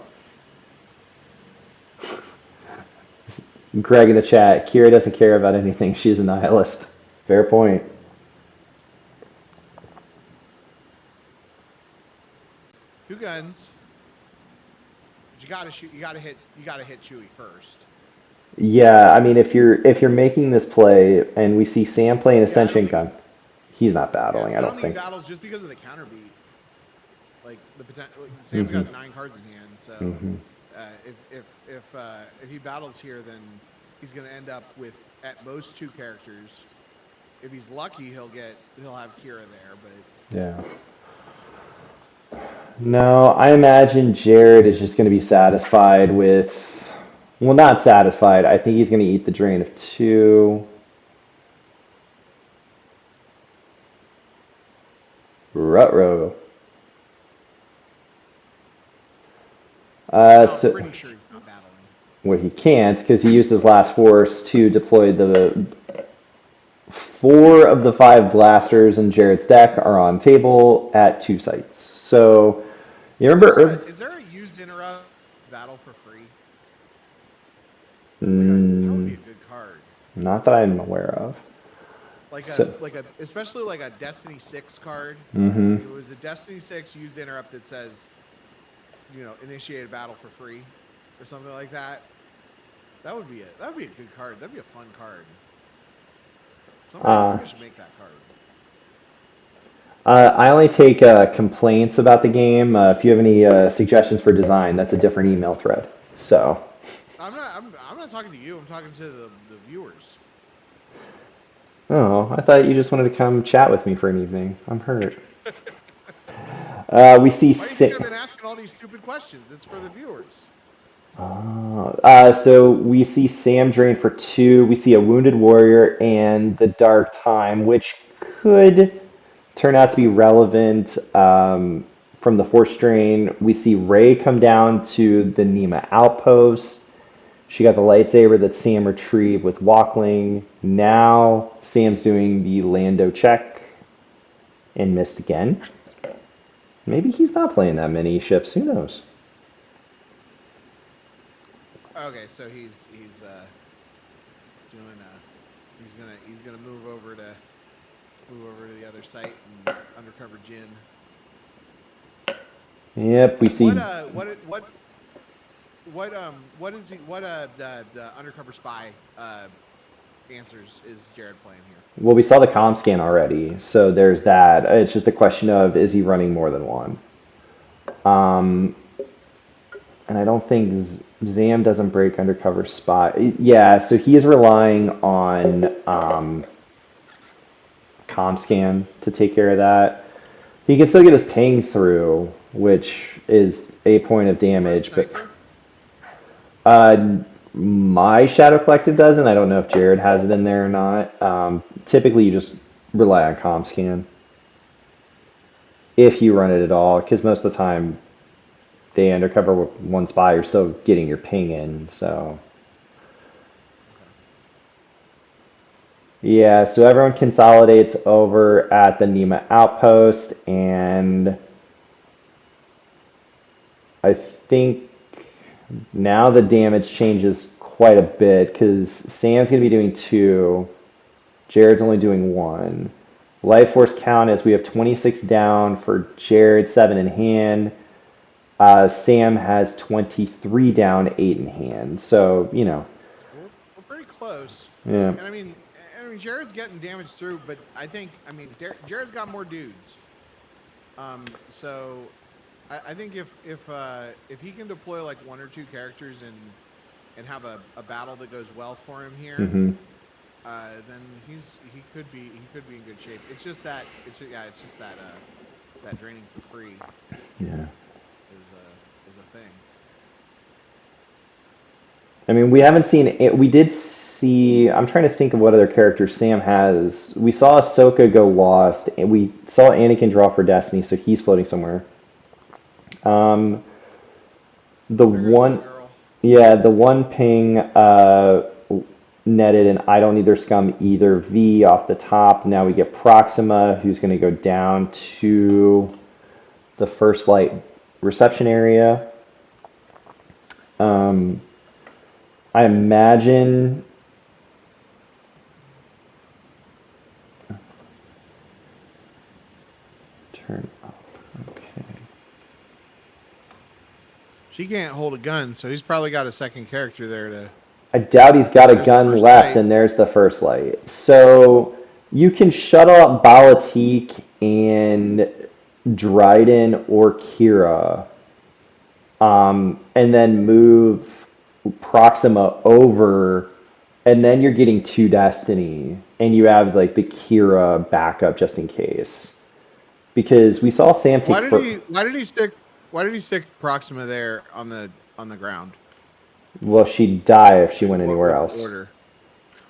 S1: Greg in the chat, Kira doesn't care about anything. She's a nihilist. Fair point.
S2: Two guns. But you gotta shoot. You gotta hit Chewie first.
S1: Yeah, I mean, if you're making this play, and we see Sam playing Ascension Gun, he's not battling. I don't think.
S2: He battles just because of the counter beat. Like the potential. Like, Sam's got 9 cards in hand, so. If he battles here, then he's going to end up with at most 2 characters. If he's lucky, he'll have Kira there. But
S1: Yeah. No, I imagine Jared is just going to be satisfied with. Well, not satisfied. I think he's going to eat the drain of 2. Ruh-roh.
S2: I'm pretty sure he's not battling.
S1: Well, he can't because he used his last force to deploy the 4 of the 5 blasters in Jared's deck are on table at 2 sites. So you remember?
S2: Is there a used interrupt battle for free? That would be a good card.
S1: Not that I'm aware of.
S2: Especially like a Destiny 6 card.
S1: Mm-hmm.
S2: It was a Destiny 6 used interrupt that says, initiate a battle for free or something like that. That would be a good card. That'd be a fun card.
S1: Uh,
S2: Somebody should make that card.
S1: I only take complaints about the game. If you have any suggestions for design, that's a different email thread. So,
S2: I'm not talking to you. I'm talking to the viewers.
S1: oh, I thought you just wanted to come chat with me for an evening. I'm hurt. We see.
S2: Why do you think I've been asking all these stupid questions? It's for the viewers.
S1: So we see Sam drain for 2. We see a Wounded Warrior and the Dark Time, which could turn out to be relevant from the 4th strain. We see Ray come down to the Nima Outpost. She got the lightsaber that Sam retrieved with Walkling. Now Sam's doing the Lando check and missed again. Maybe he's not playing that many ships. Who knows?
S2: Okay, so he's doing he's gonna move over to the other site and undercover Jin.
S1: Yep, we see.
S2: The undercover spy answers is Jared playing here?
S1: Well, we saw the comm scan already, so there's that. It's just a question of is he running more than one? And I don't think Zam doesn't break undercover spy. Yeah, so he is relying on comm scan to take care of that. He can still get his ping through, which is a point of damage, but my Shadow Collective doesn't. I don't know if Jared has it in there or not. Typically, you just rely on comm scan if you run it at all, because most of the time they undercover with one spy. You're still getting your ping in, so. Yeah, so everyone consolidates over at the Nima Outpost, and I think now the damage changes quite a bit because Sam's going to be doing 2, Jared's only doing 1. Life Force count is we have 26 down for Jared, 7 in hand. Sam has 23 down, 8 in hand. So,
S2: we're pretty close.
S1: Yeah.
S2: And I mean, Jared's getting damage through, but Jared's got more dudes. So I think if he can deploy like 1 or 2 characters and have a battle that goes well for him here,
S1: Mm-hmm.
S2: then he could be in good shape. It's just that that draining for free.
S1: Yeah.
S2: Is a thing.
S1: I mean, we haven't seen it. We did see. I'm trying to think of what other characters Sam has. We saw Ahsoka go lost, and we saw Anakin draw for Destiny, so he's floating somewhere. The one, yeah, the one ping netted, and I don't need their scum either. V off the top. Now we get Proxima, who's going to go down to the first light reception area. I imagine turn up. Okay.
S2: She can't hold a gun, so he's probably got a second character there to.
S1: I doubt he's got a
S2: There's the
S1: gun
S2: first
S1: left,
S2: light.
S1: and there's the first light. So you can shuttle up Balatik and Dryden or Kira, and then move Proxima over, and then you're getting 2 Destiny, and you have like the Kira backup just in case. Because we saw Sam take.
S2: Why did he stick Proxima there on the ground?
S1: Well, she'd die if she went anywhere else.
S2: Order.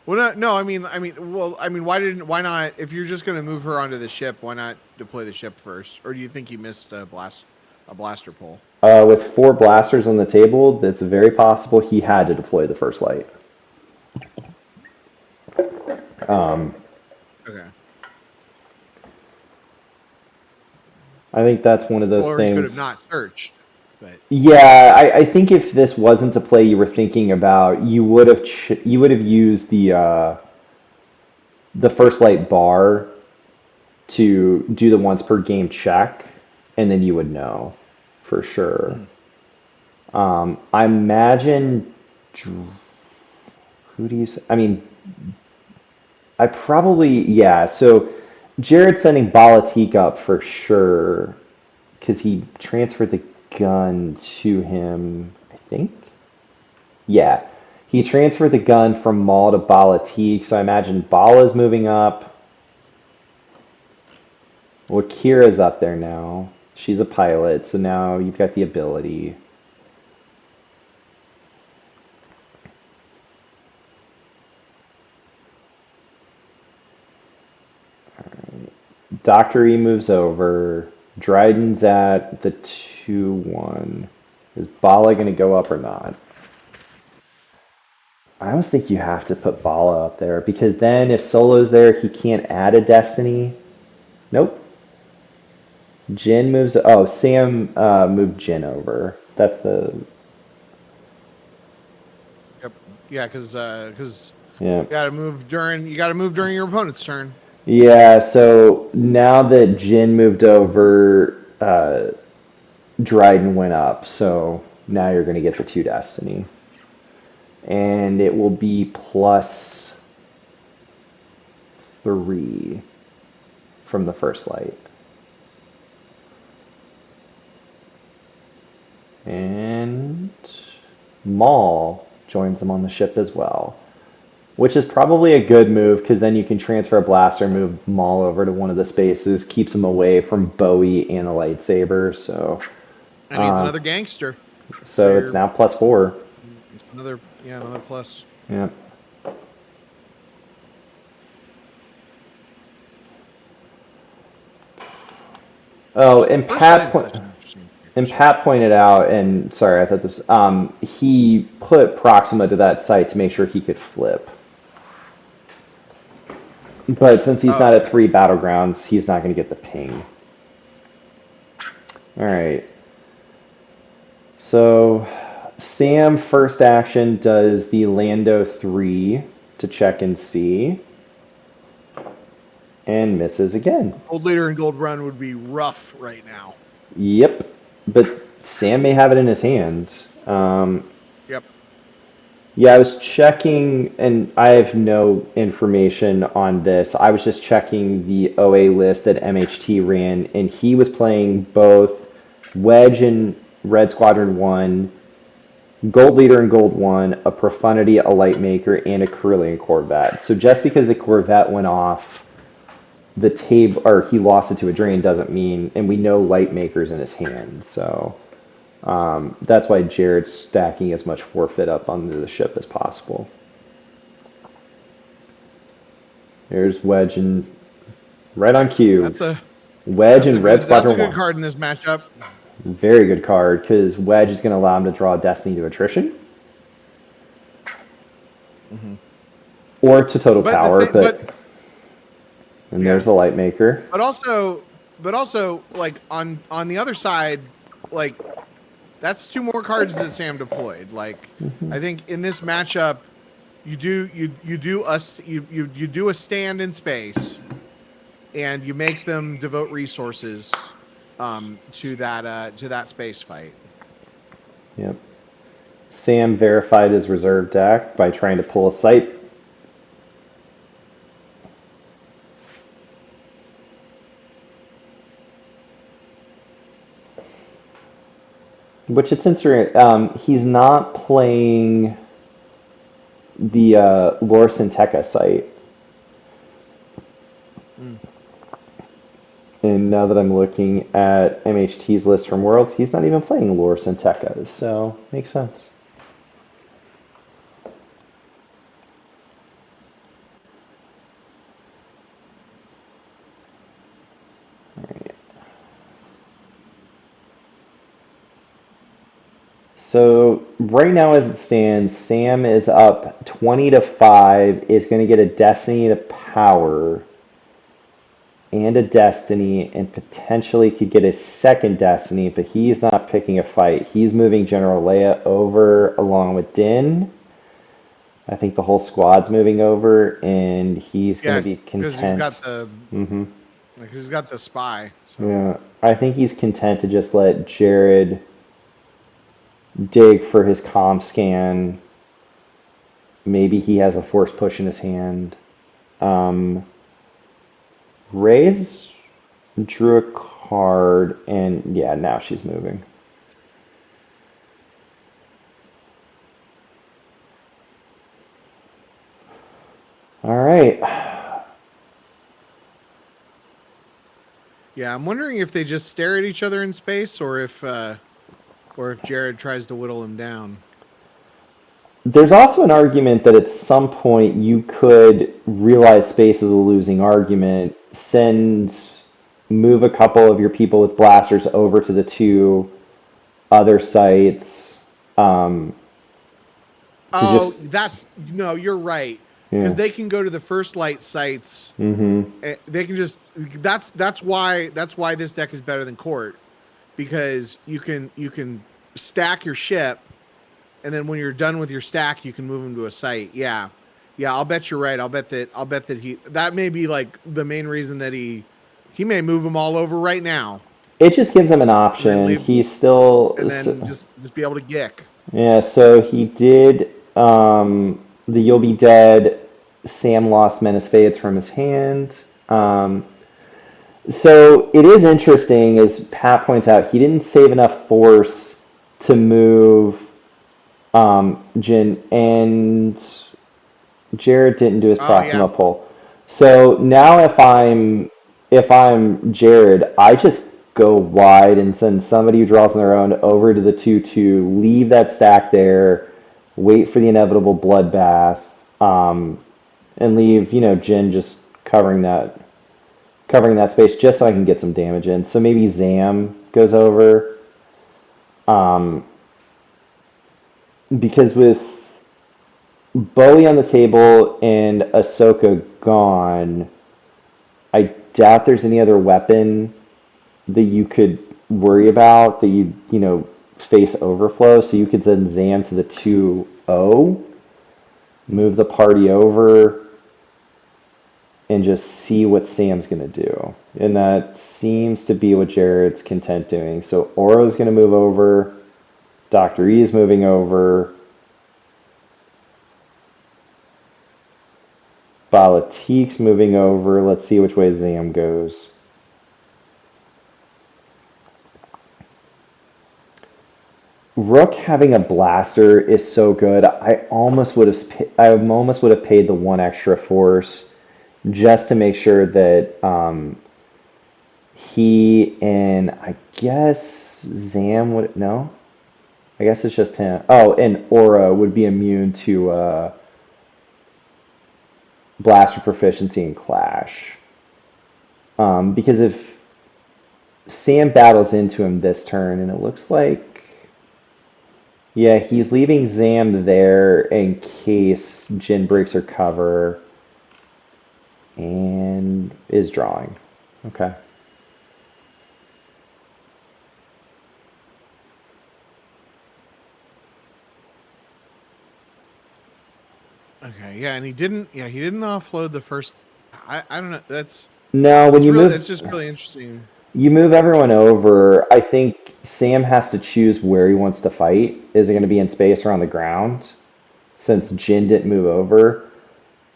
S2: Well, no. I mean, why not? If you're just going to move her onto the ship, why not deploy the ship first? Or do you think he missed a blaster pull?
S1: With 4 blasters on the table, it's very possible he had to deploy the first light.
S2: Okay.
S1: I think that's one of those
S2: Or
S1: things.
S2: he could have not searched. But
S1: Yeah, I think if this wasn't a play you were thinking about, you would have used the first light bar to do the once per game check, and then you would know for sure. I imagine Who do you? I mean, I probably yeah. So Jared's sending Balatik up for sure because he transferred the gun to him. I think. Yeah, he transferred the gun from Maul to Balatik. So I imagine Bala's moving up. Well, Kira's up there now. She's a pilot, so now you've got the ability. Dr. E moves over. Dryden's at the 2-1. Is Bala going to go up or not? I almost think you have to put Bala up there because then if Solo's there, he can't add a Destiny. Nope. Jin moves. Oh, Sam moved Jin over. That's the.
S2: Yep. Yeah, because
S1: Yeah.
S2: you gotta move during your opponent's turn.
S1: Yeah, so now that Jin moved over, Dryden went up, so now you're going to get the 2 Destiny. And it will be +3 from the first light. And Maul joins them on the ship as well. Which is probably a good move because then you can transfer a blaster, move Maul over to one of the spaces, keeps him away from Bowie and a lightsaber. So,
S2: And he's another gangster.
S1: So it's now +4.
S2: It's another plus.
S1: Yeah. Oh, and Pat pointed out, and sorry, I thought this. He put Proxima to that site to make sure he could flip. But since he's not at 3 battlegrounds, he's not going to get the ping. All right. So Sam first action does the Lando 3 to check and see. And misses again.
S2: Gold leader and gold run would be rough right now.
S1: Yep. But Sam may have it in his hands.
S2: Yep.
S1: Yeah, I was checking, and I have no information on this. I was just checking the OA list that MHT ran, and he was playing both Wedge in Red Squadron 1, Gold Leader in Gold 1, a Profundity, a Lightmaker, and a Carillion Corvette. So just because the Corvette went off the table, or he lost it to a drain, doesn't mean, and we know Lightmaker's in his hand, so... that's why Jared's stacking as much forfeit up onto the ship as possible. There's Wedge and right on cue. Wedge and Red Squadron 1.
S2: That's a good card in this matchup.
S1: Very good card because Wedge is going to allow him to draw Destiny to attrition. Or to total power, and there's the Lightmaker.
S2: But also, like on the other side, like that's 2 more cards that Sam deployed. Like I think in this matchup, you do a stand in space, and you make them devote resources to that space fight.
S1: Yep. Sam verified his reserve deck by trying to pull a sight. Which it's interesting. He's not playing the Lor Synteca site. And now that I'm looking at MHT's list from Worlds, he's not even playing Lor Synteca, so makes sense. So right now as it stands, Sam is up 20-5, is going to get a Destiny to power and a Destiny, and potentially could get a second Destiny, but he's not picking a fight. He's moving General Leia over along with Din. I think the whole squad's moving over, and he's going to be content.
S2: Because he's got the spy. So.
S1: Yeah, I think he's content to just let Jared dig for his comm scan, maybe he has a force push in his hand. Ray's drew a card, and yeah, now she's moving. All right.
S2: Yeah, I'm wondering if they just stare at each other in space, or if Jared tries to whittle him down.
S1: There's also an argument that at some point you could realize space is a losing argument, move a couple of your people with blasters over to the two other sites, to
S2: Oh,
S1: just,
S2: no, you're right. Because
S1: yeah.
S2: they can go to the first light sites.
S1: Mm-hmm.
S2: They can just that's why this deck is better than court, because you can stack your ship, and then when you're done with your stack, you can move them to a site. Yeah, I'll bet you're right. I'll bet that that may be like the main reason that he may move them all over right now,
S1: It just gives him an
S2: and then
S1: option.
S2: leave,
S1: He's still,
S2: and then just be able to gick.
S1: yeah, so he did the You'll Be Dead. Sam lost Menace Fades from his hand. So it is interesting, as Pat points out, he didn't save enough force to move Jin, and Jared didn't do his
S2: Oh yeah,
S1: Proxima pull. So now if I'm Jared, I just go wide and send somebody who draws on their own over to the 2/2, leave that stack there, wait for the inevitable bloodbath, and leave, Jin just covering that space just so I can get some damage in. So maybe Zam goes over. Um, because with Bowie on the table and Ahsoka gone, I doubt there's any other weapon that you could worry about that you face overflow. So you could send Zam to the 2-0, move the party over, and just see what Sam's going to do. And that seems to be what Jared's content doing. So Oro's going to move over. Dr. E is moving over. Balatik's moving over. Let's see which way Zam goes. Rook having a blaster is so good. I almost would have paid the one extra force just to make sure that he and I guess Zam would no. I guess it's just him. Oh, and Aura would be immune to blaster proficiency and clash. Because if Sam battles into him this turn, and it looks like, yeah, he's leaving Zam there in case Jin breaks her cover and is drawing. Okay.
S2: Okay, yeah, and he didn't offload the first. I don't know.
S1: No, when
S2: That's just really interesting.
S1: you move everyone over, I think Sam has to choose where he wants to fight. Is it going to be in space or on the ground? Since Jin didn't move over.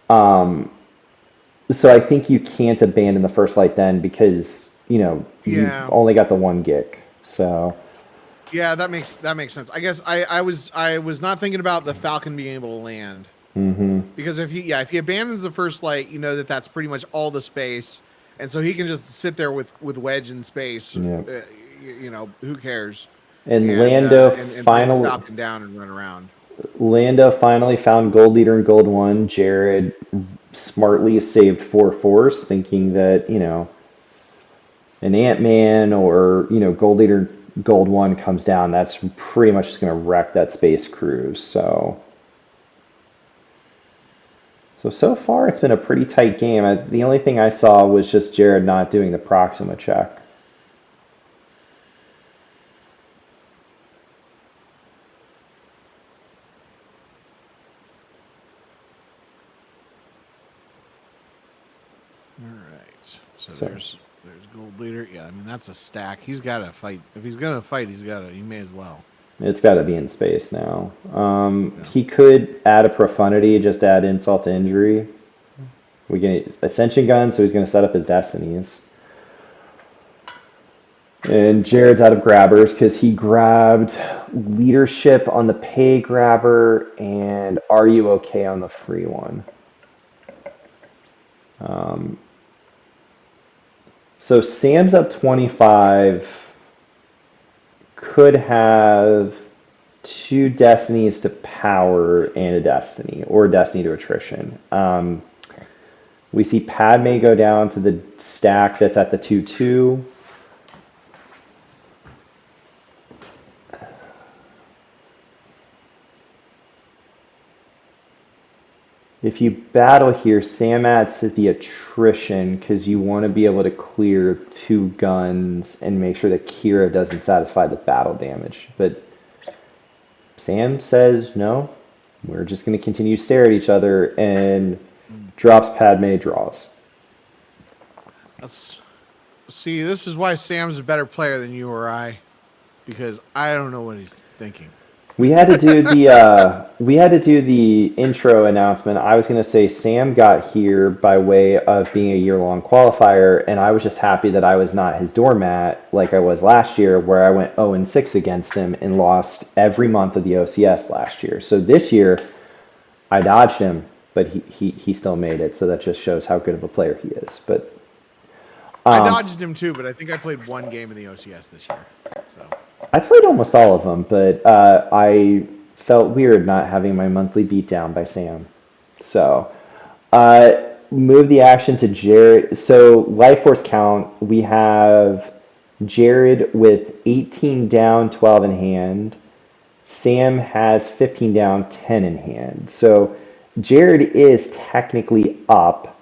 S1: Um, so I think you can't abandon the first light then because, you've
S2: Yeah,
S1: only got the one gig. So,
S2: yeah, that makes sense. I guess I was not thinking about the Falcon being able to land,
S1: hmm
S2: because if he abandons the first light, that's pretty much all the space, and so he can just sit there with Wedge in space.
S1: yeah.
S2: Who cares?
S1: And
S2: And bring the Falcon down and run around.
S1: Lando finally found Gold Leader in Gold 1. Jared smartly saved 4 force, thinking that, an Ant-Man or, Gold Leader Gold 1 comes down, that's pretty much just going to wreck that space cruise. So far it's been a pretty tight game. The only thing I saw was just Jared not doing the Proxima check.
S2: All right. So
S1: So
S2: there's Gold Leader. Yeah, I mean that's a stack. He's got to fight. If he's gonna fight, he may as well.
S1: It's got to be in space now. He could add a profundity, just add insult to injury. We get ascension gun, so he's going to set up his destinies. And Jared's out of grabbers because he grabbed leadership on the pay grabber and are you okay on the free one. So Sam's up 25, could have 2 destinies to power and a destiny, or a destiny to attrition. We see Padme go down to the stack that's at the 2-2. If you battle here, Sam adds to the attrition because you want to be able to clear 2 guns and make sure that Kira doesn't satisfy the battle damage. But Sam says, no, we're just going to continue to stare at each other, and drops Padme, draws.
S2: See, this is why Sam's a better player than you or I, because I don't know what he's thinking.
S1: We had to do the intro announcement. I was going to say Sam got here by way of being a year-long qualifier, and I was just happy that I was not his doormat like I was last year, where I went 0-6 against him and lost every month of the OCS last year. So this year, I dodged him, but he still made it. So that just shows how good of a player he is. But
S2: I dodged him too, but I think I played 1 game in the OCS this year. So.
S1: I played almost all of them, but I felt weird not having my monthly beatdown by Sam. So, move the action to Jared. So, Life Force count, we have Jared with 18 down, 12 in hand. Sam has 15 down, 10 in hand. So, Jared is technically up,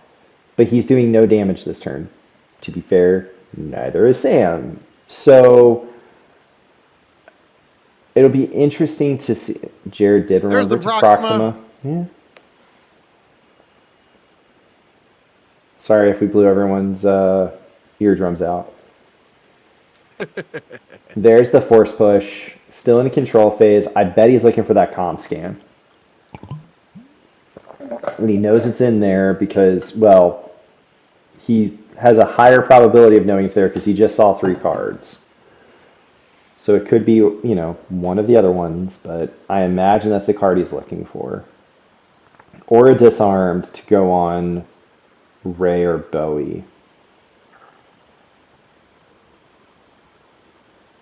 S1: but he's doing no damage this turn. To be fair, neither is Sam. So, it'll be interesting to see. Jared did remember to Proxima. Yeah. Sorry if we blew everyone's eardrums out. There's the force push. Still in control phase. I bet he's looking for that comm scan. And he knows it's in there because, well, he has a higher probability of knowing it's there because he just saw 3 cards. So it could be, one of the other ones, but I imagine that's the card he's looking for. Or a disarmed to go on Ray or Bowie.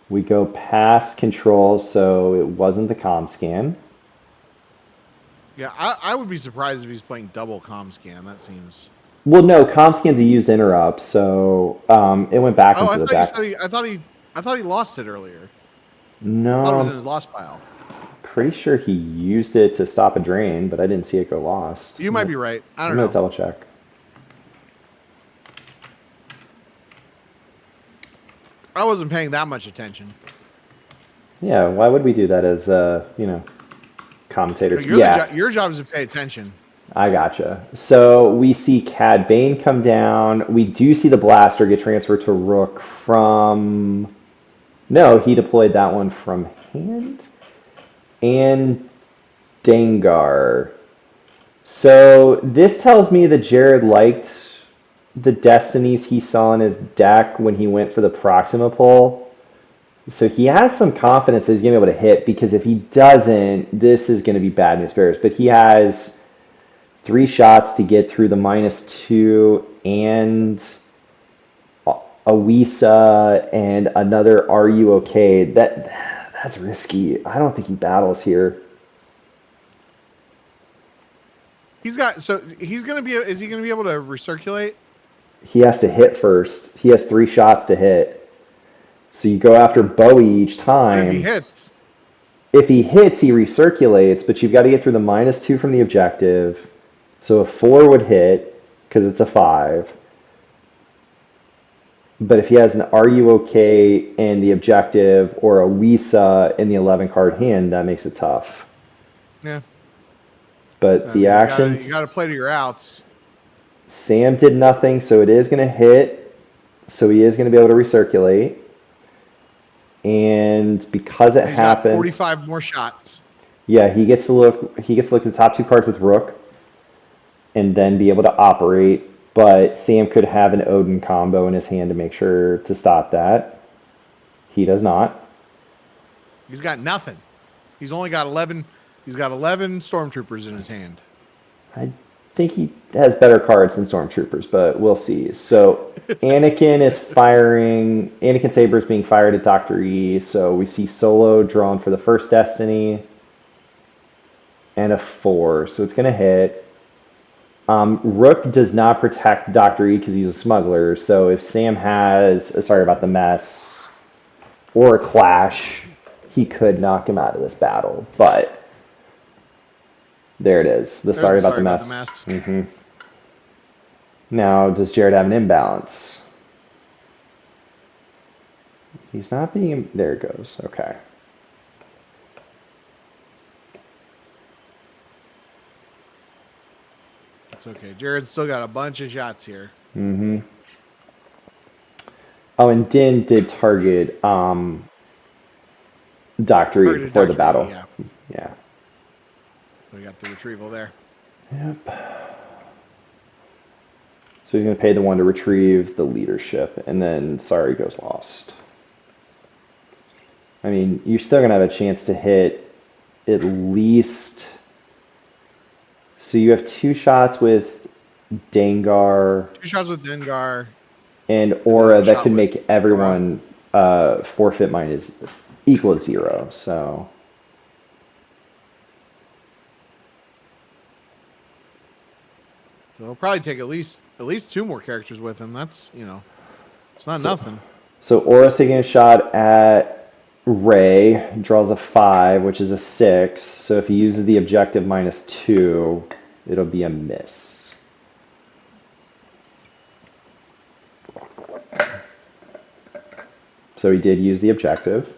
S1: We go past control, so it wasn't the comm scan.
S2: Yeah, I would be surprised if he's playing double comm scan. That seems...
S1: Well, no, comm scan's a used interrupt, so it went back into the back.
S2: I thought he lost it earlier.
S1: No.
S2: I thought it was in his lost pile.
S1: Pretty sure he used it to stop a drain, but I didn't see it go lost.
S2: You might be right. I don't know.
S1: I'm going to double check.
S2: I wasn't paying that much attention.
S1: Yeah, why would we do that as, commentators?
S2: Your job is to pay attention.
S1: I gotcha. So we see Cad Bane come down. We do see the blaster get transferred to Rook from... No, he deployed that one from hand. And Dengar. So this tells me that Jared liked the destinies he saw in his deck when he went for the Proxima pull. So he has some confidence that he's going to be able to hit, because if he doesn't, this is going to be bad news bears. But he has 3 shots to get through the -2 and a Wisa and another Are You Okay? That's risky. I don't think he battles here.
S2: Is he going to be able to recirculate?
S1: He has to hit first. He has 3 shots to hit. So you go after Bowie each time.
S2: If he hits.
S1: If he hits, he recirculates, but you've got to get through the -2 from the objective. So a 4 would hit because it's a 5. But if he has an Are You Okay in the objective or a Wisa in the 11-card hand, that makes it tough.
S2: Yeah.
S1: But the actions...
S2: You got to play to your outs.
S1: Sam did nothing, so it is going to hit. So he is going to be able to recirculate. And because it
S2: He's got
S1: happens,
S2: 45 more shots.
S1: yeah, he gets to look. He gets to look at the top two cards with Rook, and then be able to operate. But Sam could have an Odin combo in his hand to make sure to stop that. He does not.
S2: He's got nothing. He's only got 11. He's got 11 stormtroopers in his hand.
S1: I think he has better cards than Stormtroopers, but we'll see. So Anakin is firing. Anakin Saber is being fired at Dr. E. So we see Solo drawn for the first Destiny and a 4. So it's going to hit. Rook does not protect Dr. E because he's a smuggler. So if Sam has, sorry about the mess, or a clash, he could knock him out of this battle. But there it is. The sorry about the mess. Now, does Jared have an imbalance? He's not being... There it goes. Okay.
S2: It's okay. Jared's still got a bunch of shots here.
S1: Oh, and Din did target Dr. E before the battle. Yeah.
S2: We got the retrieval there.
S1: Yep. So he's going to pay the 1 to retrieve the leadership, and then sorry goes lost. I mean, you're still going to have a chance to hit at least... So you have 2 shots with Dengar.
S2: 2 shots with Dengar.
S1: And Aura that could make everyone forfeit minus equals 0. So...
S2: So he'll probably take at least 2 more characters with him. That's, it's not nothing.
S1: So Aura's taking a shot at Rey, draws a 5, which is a 6. So if he uses the objective -2, it'll be a miss. So he did use the objective.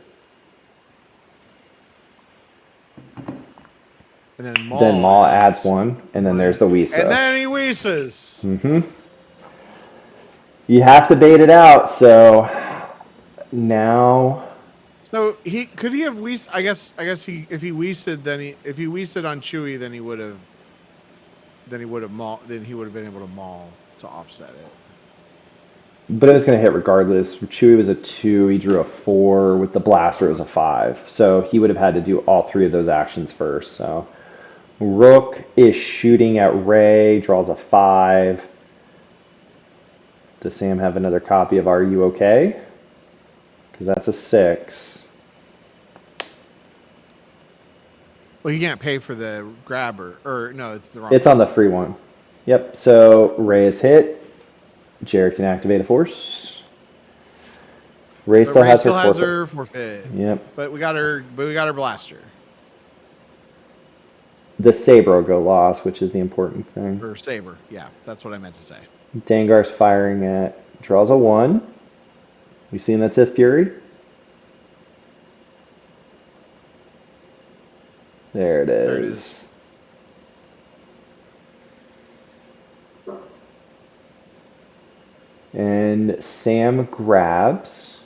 S2: And then
S1: Maul adds 1, and then there's the Wisa.
S2: And then he Wisas.
S1: You have to bait it out, so now...
S2: So could he have Whis? I guess if he Wised, if he Wised on Chewie, then he would have been able to Maul to offset it.
S1: But it was going to hit regardless. Chewie was a 2, he drew a 4. With the blaster, it was a 5. So he would have had to do all 3 of those actions first. So Rook is shooting at Rey, draws a 5. Does Sam have another copy of Are You Okay? Because that's a 6.
S2: Well, you can't pay for the grabber. Or, no, it's the wrong
S1: It's on the free one. Yep, so Rey is hit. Jared can activate a force. Rey still has her
S2: forfeit.
S1: Yep.
S2: But we got her blaster.
S1: The saber will go lost, which is the important thing.
S2: Or saber, yeah, that's what I meant to say.
S1: Dengar's firing at draws a 1. We seen that Sith Fury? There it is.
S2: There it is.
S1: And Sam grabs.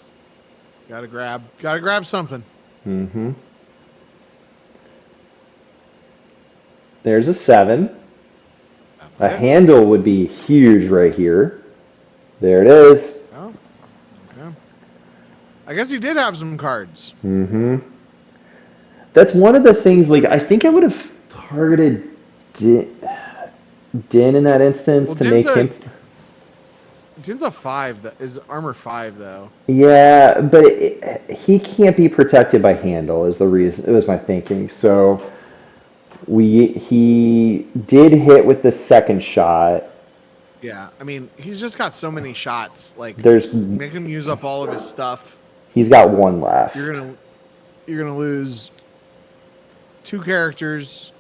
S2: Gotta grab something.
S1: There's a 7. A handle would be huge right here. There it is.
S2: Oh, okay. I guess he did have some cards.
S1: That's one of the things, like, I think I would have targeted Din in that instance to make him...
S2: Din's a 5. That is armor 5, though.
S1: Yeah, but he can't be protected by handle is the reason. It was my thinking. So he did hit with the second shot.
S2: Yeah, I mean, he's just got so many shots. Like, make him use up all of his stuff.
S1: He's got 1 left.
S2: You're gonna lose 2 characters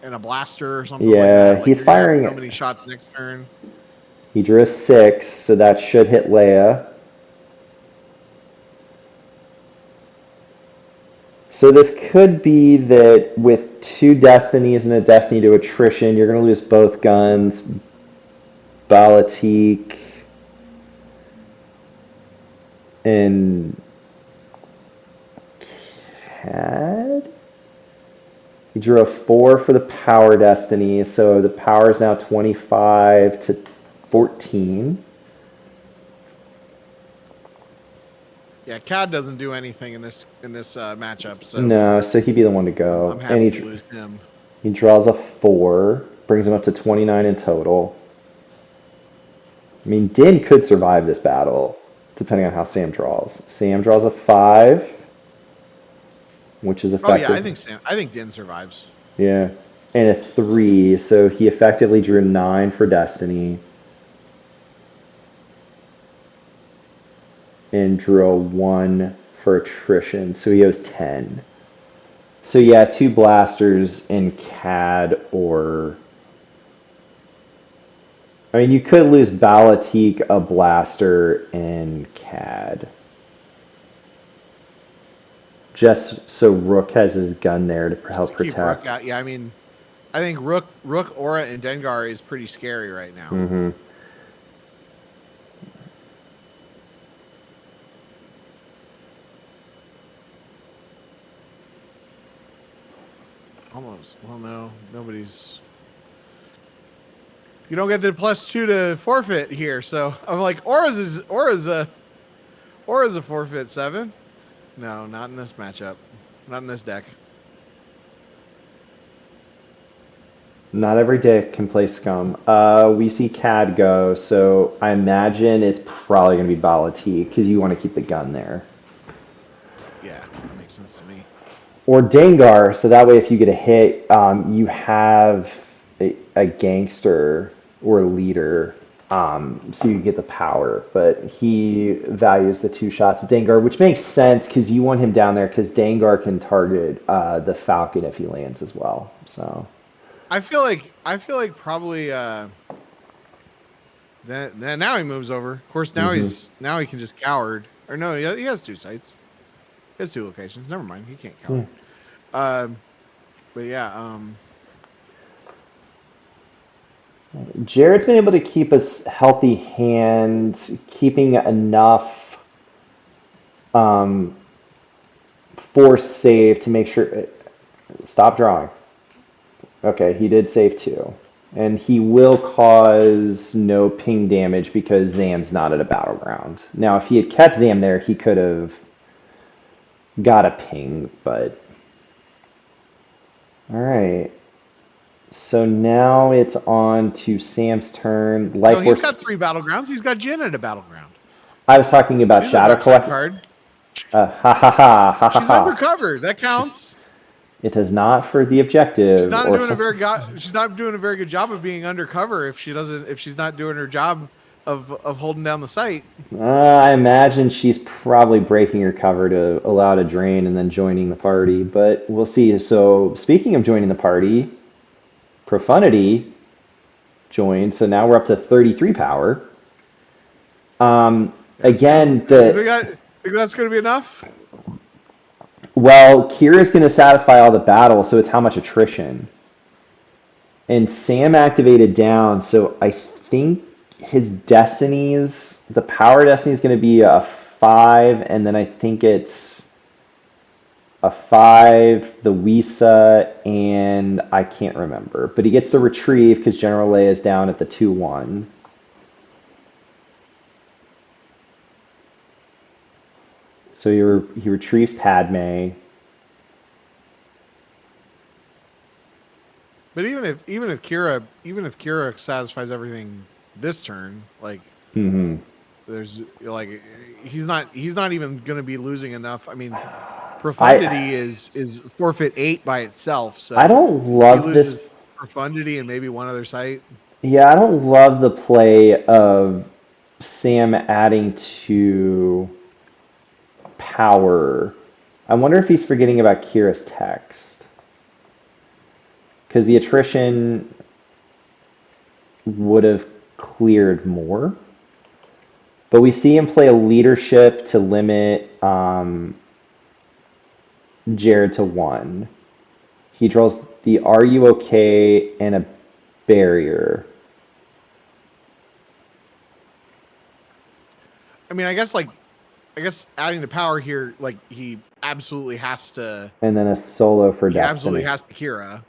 S2: and a blaster or something.
S1: Yeah,
S2: like that. Like,
S1: he's firing
S2: so many shots next turn.
S1: He drew a 6, so that should hit Leia. So this could be that with 2 destinies and a destiny to attrition, you're going to lose both guns. Balatik and drew a 4 for the power destiny, so the power is now 25 to 14.
S2: Yeah, Cad doesn't do anything in this matchup, so
S1: No, so he'd be the one to go.
S2: I'm
S1: And
S2: happy to lose him.
S1: he draws a 4, brings him up to 29 in total. I mean, Din could survive this battle, depending on how Sam draws. Sam draws a 5, which is
S2: Oh yeah,
S1: effective.
S2: I think Din survives.
S1: Yeah. And a 3, so he effectively drew 9 for Destiny. And drew a 1 for attrition, so he owes 10. So yeah, 2 blasters in CAD, or I mean, you could lose Balatik, a blaster in CAD. Just so Rook has his gun there to help
S2: Just to keep Rook
S1: protect.
S2: out. Yeah, I mean, I think Rook, Aura, and Dengar is pretty scary right now.
S1: Mm-hmm.
S2: Almost. Well, no, nobody's. You don't get the +2 to forfeit here, so I'm like, Aura's a forfeit 7. No, not in this matchup, not in this deck.
S1: Not every deck can play Scum. We see CAD go, so I imagine it's probably going to be Balatik because you want to keep the gun there.
S2: Yeah, that makes sense to me.
S1: Or Dengar, so that way if you get a hit, you have a gangster or leader, so you get the power. But he values the 2 shots of Dengar, which makes sense because you want him down there because Dengar can target the Falcon if he lands as well. So
S2: I feel like probably then now he moves over. Of course, now he can just coward. Or no, he has 2 sites. He has 2 locations. Never mind, he can't coward. But yeah,
S1: Jared's been able to keep a healthy hand, keeping enough force save to make sure. Stop drawing. Okay, he did save 2. And he will cause no ping damage because Zam's not at a battleground. Now, if he had kept Zam there, he could have got a ping, but. Alright. So now it's on to Sam's turn.
S2: no, he's got 3 battlegrounds. He's got Jin at a battleground.
S1: I was talking about
S2: She's
S1: Shadow
S2: a dark side
S1: Collector.
S2: card.
S1: Ha ha ha ha ha
S2: She's
S1: ha.
S2: undercover. That counts.
S1: It does not for the objective.
S2: She's not doing a very good job of being undercover if she's not doing her job of holding down the site.
S1: I imagine she's probably breaking her cover to allow it to drain and then joining the party, but we'll see. So speaking of joining the party, Profundity joined, so now we're up to 33 power. Again,
S2: Think that's going to be enough?
S1: Well, Kira's going to satisfy all the battles, so it's how much attrition. And Sam activated down, so I think his destinies, the power destiny is going to be a 5, and then I think it's a 5, the Wisa, and I can't remember. But he gets the retrieve because General Leia is down at the 2-1. So he retrieves Padme.
S2: But even if Kira satisfies everything this turn, like there's like he's not even going to be losing enough. I mean, Profundity is forfeit 8 by itself. So
S1: I don't love
S2: he loses
S1: this.
S2: Profundity and maybe one other site.
S1: Yeah, I don't love the play of Sam adding to power. I wonder if he's forgetting about Kira's text. Because the attrition would have cleared more. But we see him play a leadership to limit Jared to 1. He draws the Are You Okay and a barrier.
S2: I mean, I guess adding the power here, like he absolutely has to.
S1: And then a solo for
S2: He
S1: Destiny.
S2: absolutely has to Kira.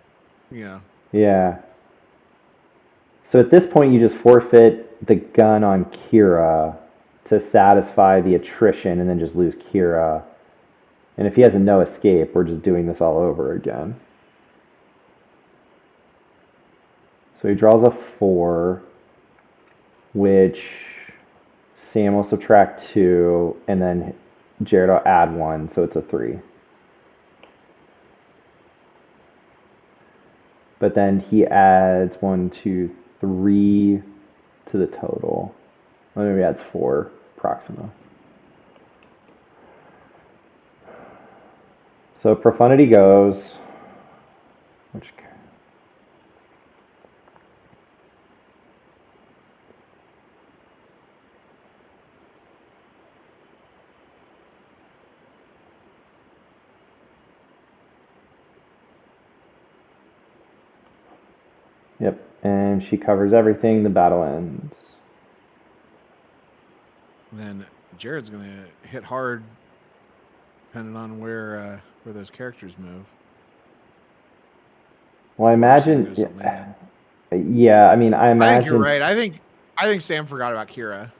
S1: Yeah. So at this point, you just forfeit the gun on Kira to satisfy the attrition and then just lose Kira. And if he has a no escape, we're just doing this all over again. So he draws a 4, which Sam will subtract 2, and then Jared will add 1, so it's a 3. But then he adds 1, 2, 3 to the total. Well, maybe he adds 4, Proxima. So Profundity goes, which yep, and she covers everything. The battle ends.
S2: Then Jared's going to hit hard, depending on where those characters move.
S1: Well, I imagine. Yeah, I mean, I imagine.
S2: I think you're right. I think Sam forgot about Kira.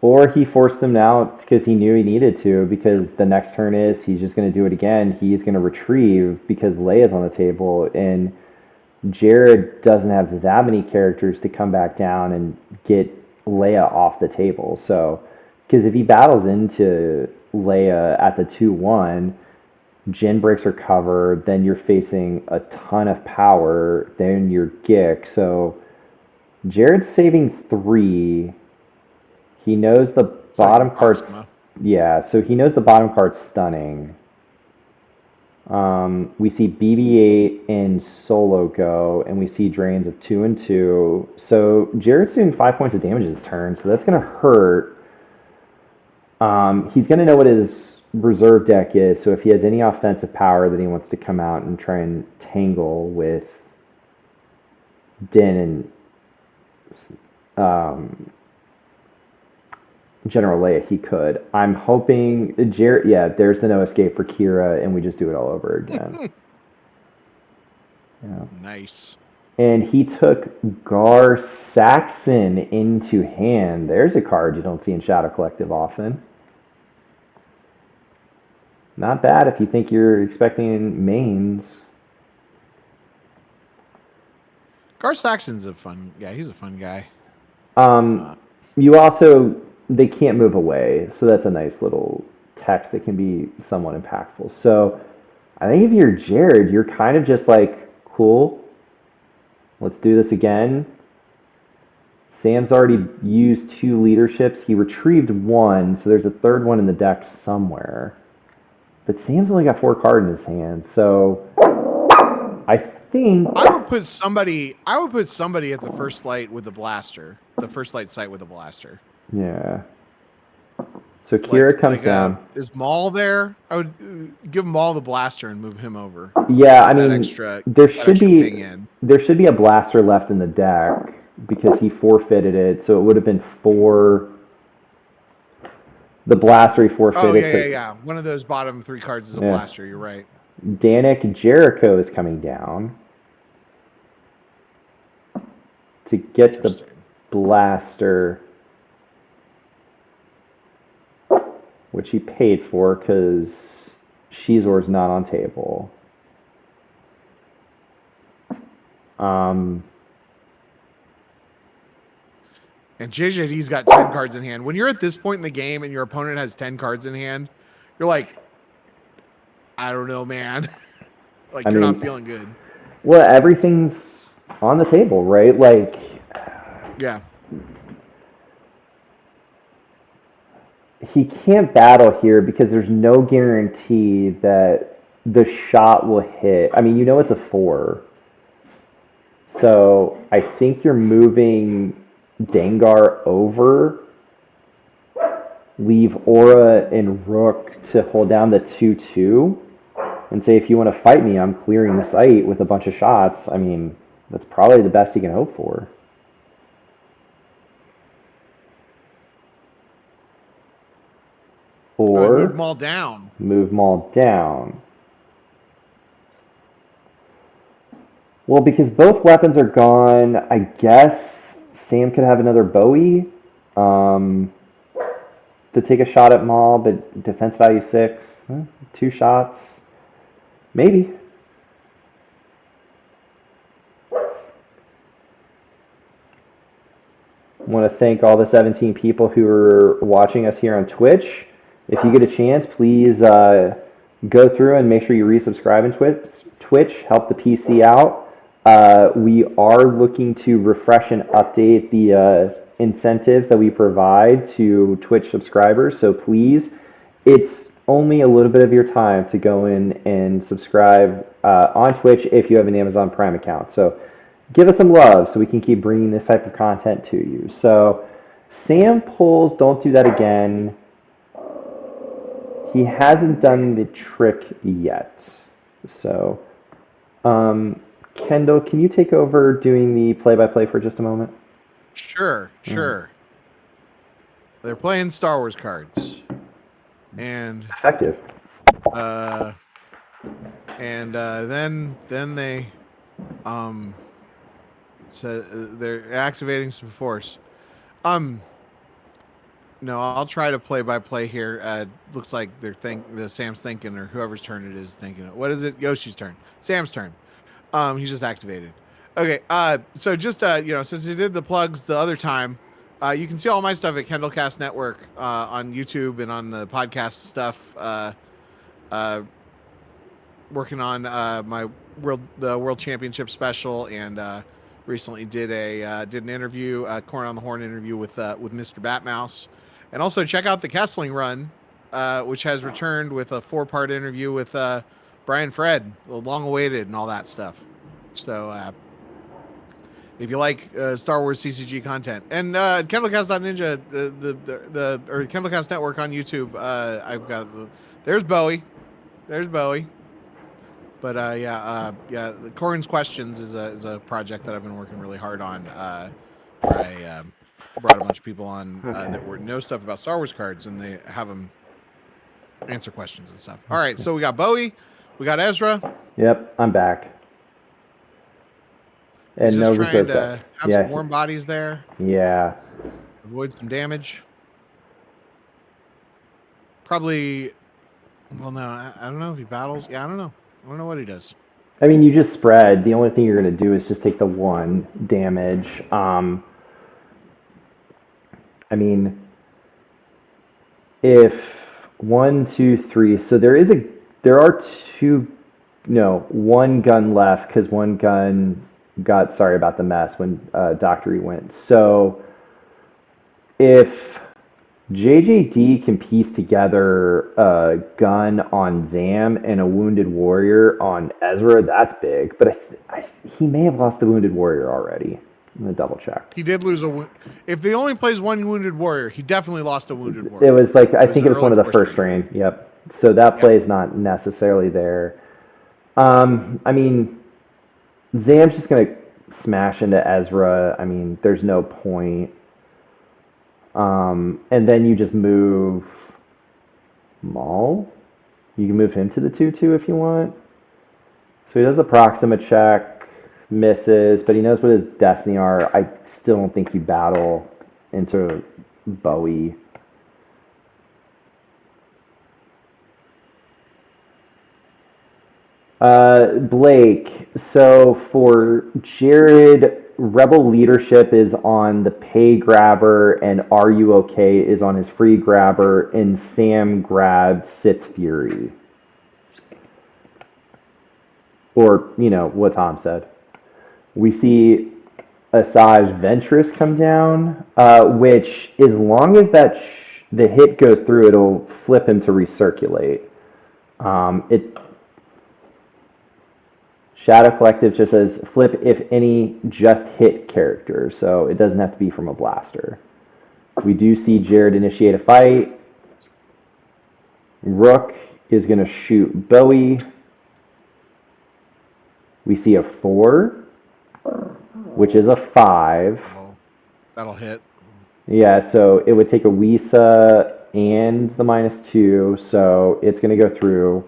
S1: Or he forced him out because he knew he needed to, because the next turn is he's just going to do it again. He's going to retrieve because Leia's on the table, and Jared doesn't have that many characters to come back down and get Leia off the table. So, because if he battles into Leia at the 2-1, Jin breaks her cover, then you're facing a ton of power, then you're Gick. So, Jared's saving 3. He knows the bottom card's... Yeah, so he knows the bottom card's stunning. We see BB-8 in solo go, and we see drains of 2 and 2. So Jared's doing 5 points of damage this turn, so that's going to hurt. He's going to know what his reserve deck is, so if he has any offensive power that he wants to come out and try and tangle with Din and General Leia, he could. I'm hoping Jared. Yeah, there's the no escape for Kira, and we just do it all over again. Yeah.
S2: Nice.
S1: And he took Gar Saxon into hand. There's a card you don't see in Shadow Collective often. Not bad if you think you're expecting mains.
S2: Gar Saxon's a fun guy. He's a fun guy.
S1: You also, they can't move away, so that's a nice little text that can be somewhat impactful. So I think if you're Jared, you're kind of just like, cool, let's do this again. Sam's already used 2 leaderships. He retrieved 1, so there's a third one in the deck somewhere. But Sam's only got 4 cards in his hand, so I think
S2: I would put somebody at the first light with the blaster. The first light site with a blaster.
S1: Yeah. So Kira comes down.
S2: Is Maul there? I would give Maul the blaster and move him over.
S1: Yeah, I mean, there should be a blaster left in the deck because he forfeited it, so it would have been 4. The blaster he forfeited.
S2: Oh yeah. One of those bottom 3 cards is a blaster. You're right.
S1: Danik Jericho is coming down to get the blaster, which he paid for because Shizor's not on table.
S2: And JJD's got 10 cards in hand. When you're at this point in the game and your opponent has 10 cards in hand, you're like, I don't know, man. You're not feeling good.
S1: Well, everything's on the table, right?
S2: Yeah.
S1: He can't battle here because there's no guarantee that the shot will hit. I mean, it's a 4. So I think you're moving Dengar over, leave Aura and Rook to hold down the 2-2, and say, if you want to fight me, I'm clearing the site with a bunch of shots. I mean, that's probably the best he can hope for. Or
S2: Move them all down.
S1: Move them all down. Well, because both weapons are gone, I guess Sam could have another Bowie to take a shot at Maul, but defense value 6. 2 shots. Maybe. Want to thank all the 17 people who are watching us here on Twitch. If you get a chance, please go through and make sure you resubscribe in Twitch. Help the PC out. We are looking to refresh and update the incentives that we provide to Twitch subscribers. So please, it's only a little bit of your time to go in and subscribe on Twitch if you have an Amazon Prime account. So give us some love so we can keep bringing this type of content to you. So Sam pulls Don't Do That Again. He hasn't done the trick yet. So, Kendall, can you take over doing the play-by-play for just a moment?
S2: Sure. They're playing Star Wars cards. And
S1: effective.
S2: Then they so they're activating some force. No, I'll try to play by play here. Looks like the Sam's thinking, or whoever's turn it is thinking. What is it? Yoshi's turn. Sam's turn. He's just activated. Okay. So just since he did the plugs the other time, you can see all my stuff at Kendallcast Network on YouTube and on the podcast stuff. Working on my World Championship special, and recently did an interview, Corn on the Horn interview with Mr. Batmouse, and also check out the Kessling run, which has returned with a 4-part interview with Brian Fred, long awaited, and all that stuff. So if you like Star Wars CCG content, and Kendallcast.ninja, or Kendallcast Network on YouTube, I've got there's Bowie. But the Corin's Questions is a project that I've been working really hard on. Where I brought a bunch of people on that know stuff about Star Wars cards, and they have them answer questions and stuff. All right, so we got Bowie, we got Ezra.
S1: Yep, I'm back. And
S2: He's
S1: no
S2: just trying
S1: reserve
S2: to
S1: deck.
S2: have some warm bodies there.
S1: Yeah.
S2: Avoid some damage. Probably. Well, no, I don't know if he battles. Yeah, I don't know. I don't know what he does.
S1: I mean, you just spread. The only thing you're going to do is just take the 1 damage. I mean, if 1, 2, 3. So there are 1 gun left because 1 gun got, sorry about the mess, when Dr. E went. So if JJD can piece together a gun on Zam and a Wounded Warrior on Ezra, that's big. But he may have lost the Wounded Warrior already. I'm going to double check.
S2: He did lose if he only plays 1 Wounded Warrior, he definitely lost a Wounded Warrior.
S1: It was like, I think it was one of the first strain. Yep. So that play is not necessarily there. I mean, Zam's just going to smash into Ezra. I mean, there's no point. And then you just move Maul. You can move him to the 2/2 if you want. So he does the Proxima check, misses, but he knows what his Destiny are. I still don't think you battle into Bowie. Blake, so for Jared, Rebel Leadership is on the Pay Grabber, and Are You Okay is on his Free Grabber, and Sam grabbed Sith Fury. Or, what Tom said. We see Asajj Ventress come down, which, as long as the hit goes through, it'll flip him to recirculate. Shadow Collective just says flip if any just hit character, so it doesn't have to be from a blaster. We do see Jared initiate a fight. Rook is going to shoot Bowie. We see a 4, which is a 5.
S2: That'll hit.
S1: Yeah, so it would take a Wisa and the -2, so it's going to go through.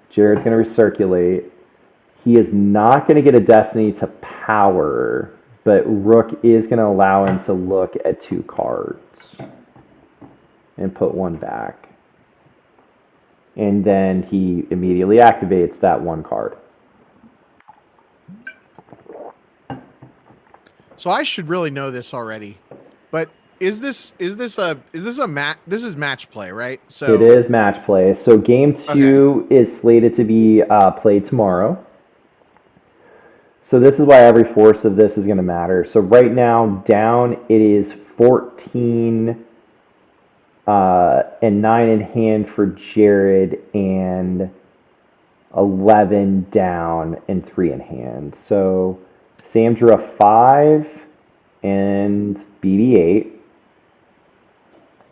S1: Jared's going to recirculate. He is not going to get a Destiny to power, but Rook is going to allow him to look at 2 cards and put 1 back. And then he immediately activates that 1 card.
S2: So I should really know this already, but is this a match? This is match play, right? So
S1: It is match play. So game 2 is slated to be played tomorrow. So this is why every force of this is going to matter. So right now, down it is 14 and 9 in hand for Jared, and 11 down and 3 in hand. So Sam drew a 5 and BB8,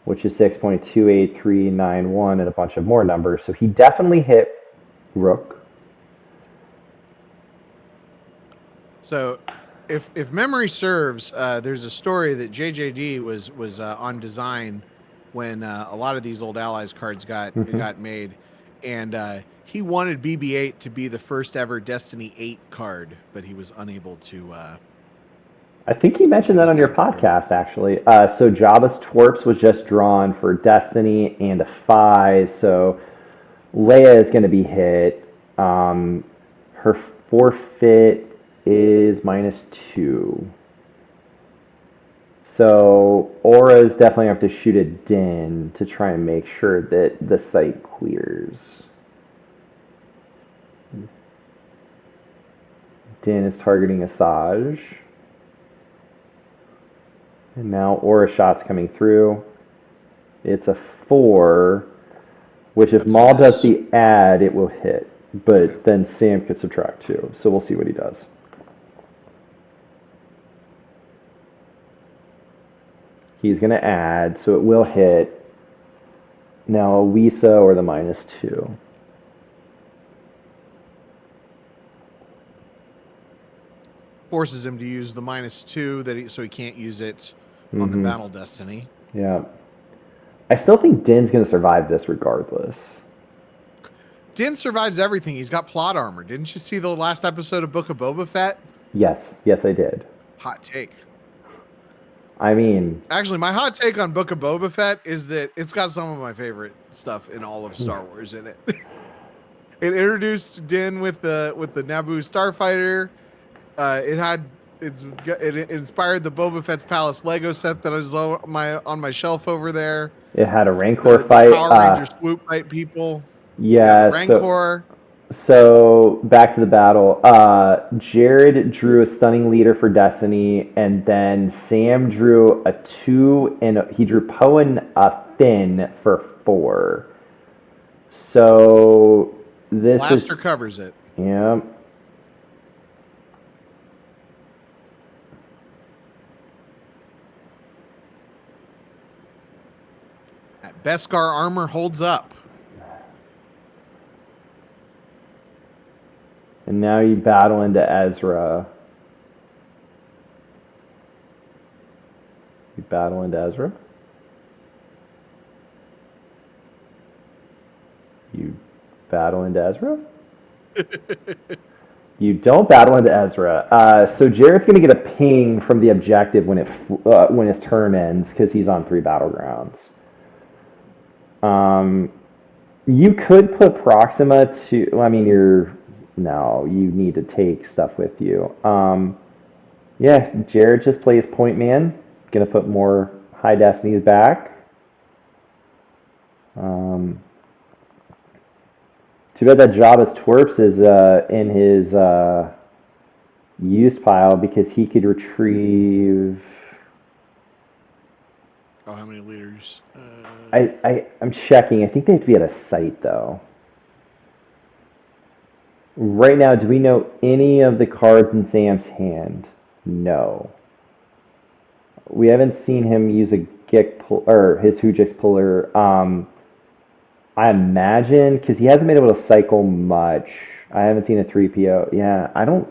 S1: which is 6.28391 and a bunch of more numbers. So he definitely hit Rook.
S2: So, if memory serves, there's a story that JJD was on design when a lot of these old Allies cards got made, and he wanted BB-8 to be the first ever Destiny 8 card, but he was unable to.
S1: I think you mentioned that on your podcast, actually. So Jabba's Twerps was just drawn for Destiny and a 5, so Leia is going to be hit. Her forfeit is -2. So Aura is definitely going to have to shoot a Din to try and make sure that the site clears. Din is targeting Asajj. And now Aura shot's coming through. It's a 4, which if Maul does the add, it will hit. But then Sam could subtract 2. So we'll see what he does. He's going to add, so it will hit. Now a Wisa or the -2.
S2: Forces him to use the -2 so he can't use it on the Battle Destiny.
S1: Yeah. I still think Din's going to survive this regardless.
S2: Din survives everything. He's got plot armor. Didn't you see the last episode of Book of Boba Fett?
S1: Yes, I did.
S2: Hot take.
S1: I mean,
S2: actually, my hot take on Book of Boba Fett is that it's got some of my favorite stuff in all of Star Wars in it. It introduced Din with the Naboo starfighter. It inspired the Boba Fett's Palace Lego set that is on my shelf over there.
S1: It had a Rancor fight.
S2: The Power Ranger swoop fight people.
S1: Yeah,
S2: the Rancor.
S1: So back to the battle. Jared drew a stunning leader for Destiny, and then Sam drew a 2, and he drew Poe and a Finn for 4. So this
S2: Blaster covers it.
S1: Yeah.
S2: That Beskar armor holds up.
S1: And now you battle into Ezra. You battle into Ezra? You battle into Ezra? You don't battle into Ezra. So Jared's going to get a ping from the objective when his turn ends because he's on 3 battlegrounds. You could put Proxima to... I mean, No, you need to take stuff with you. Yeah, Jared just plays point man. Gonna put more high destinies back. Too bad that Jabba's Twerps is in his used pile because he could retrieve.
S2: Oh, how many liters?
S1: I'm checking. I think they have to be at a site though. Right now, do we know any of the cards in Sam's hand? No. We haven't seen him use a Gek or his Hujix puller. I imagine because he hasn't been able to cycle much. I haven't seen a 3PO. Yeah, I don't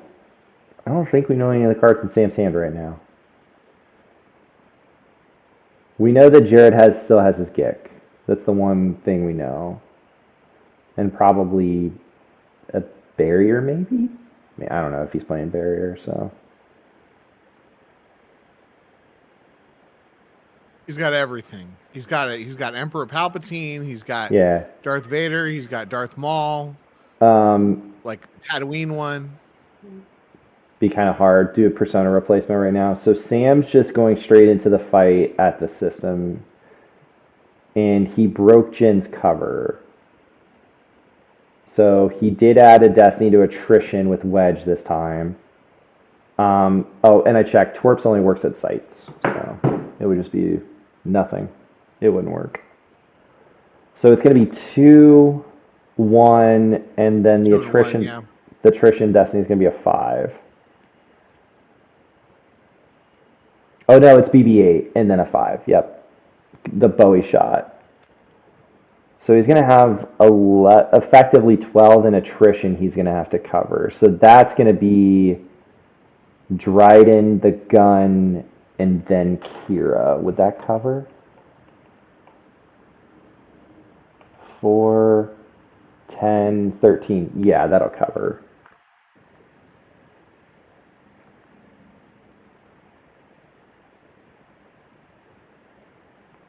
S1: think we know any of the cards in Sam's hand right now. We know that Jared still has his Gick. That's the one thing we know. And probably a barrier, maybe? I mean, I don't know if he's playing barrier, so.
S2: He's got everything. He's got Emperor Palpatine. He's got
S1: Yeah.
S2: Darth Vader. He's got Darth Maul.
S1: Um,
S2: Like Tatooine one.
S1: be kind of hard. Do a persona replacement right now. So Sam's just going straight into the fight at the system. And he broke Jin's cover. So he did add a Destiny to attrition with Wedge this time. Oh, and I checked. Twerps only works at sites. So it would just be nothing. It wouldn't work. So it's going to be 2, 1, and then the
S2: 2 and 1,
S1: attrition.
S2: yeah.
S1: The attrition Destiny is going to be a 5. Oh no, it's BB-8 and then a 5. Yep, the Bowie shot. So he's going to have effectively 12 in attrition. He's going to have to cover. So that's going to be Dryden, the gun, and then Kira. Would that cover? 4, 10, 13. Yeah, that'll cover.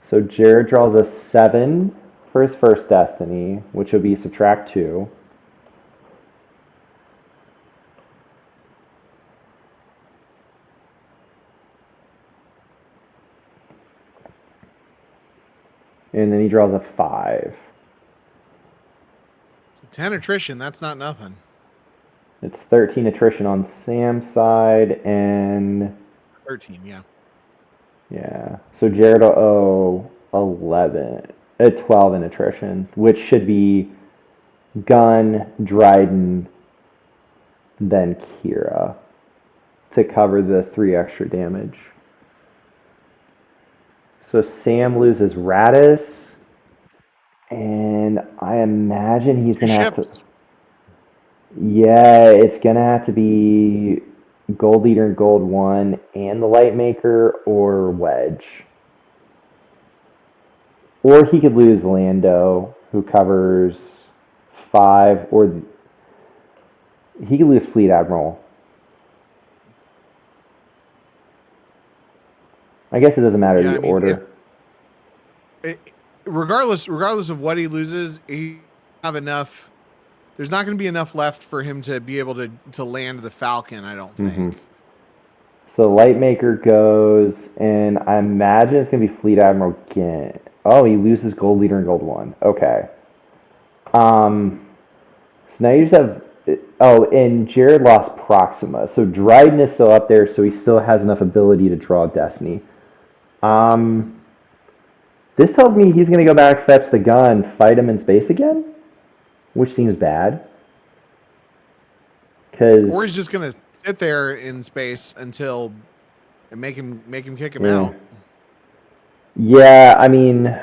S1: So Jared draws a 7 for his first Destiny, which will be subtract 2. And then he draws a 5.
S2: So 10 attrition, that's not nothing.
S1: It's 13 attrition on Sam's side, and
S2: 13, yeah.
S1: yeah. So Jared will owe 11, 12 in attrition, which should be Gun, Dryden, then Kira to cover the 3 extra damage. So Sam loses Radis, and I imagine he's going to have to. Yeah, it's going to have to be Gold Leader and Gold 1 and the Lightmaker or Wedge. Or he could lose Lando, who covers 5, or he could lose Fleet Admiral. I guess it doesn't matter the order.
S2: Regardless of what he loses, he have enough. There's not going to be enough left for him to be able to land the Falcon, I don't think.
S1: So Lightmaker goes, and I imagine it's going to be Fleet Admiral again. Oh, he loses Gold Leader and Gold 1. Okay. So now you just have... Oh, and Jared lost Proxima. So Dryden is still up there, so he still has enough ability to draw Destiny. This tells me he's going to go back, fetch the gun, fight him in space again? Which seems bad.
S2: Or he's just going to sit there in space until... and make him kick him out.
S1: Yeah, I mean...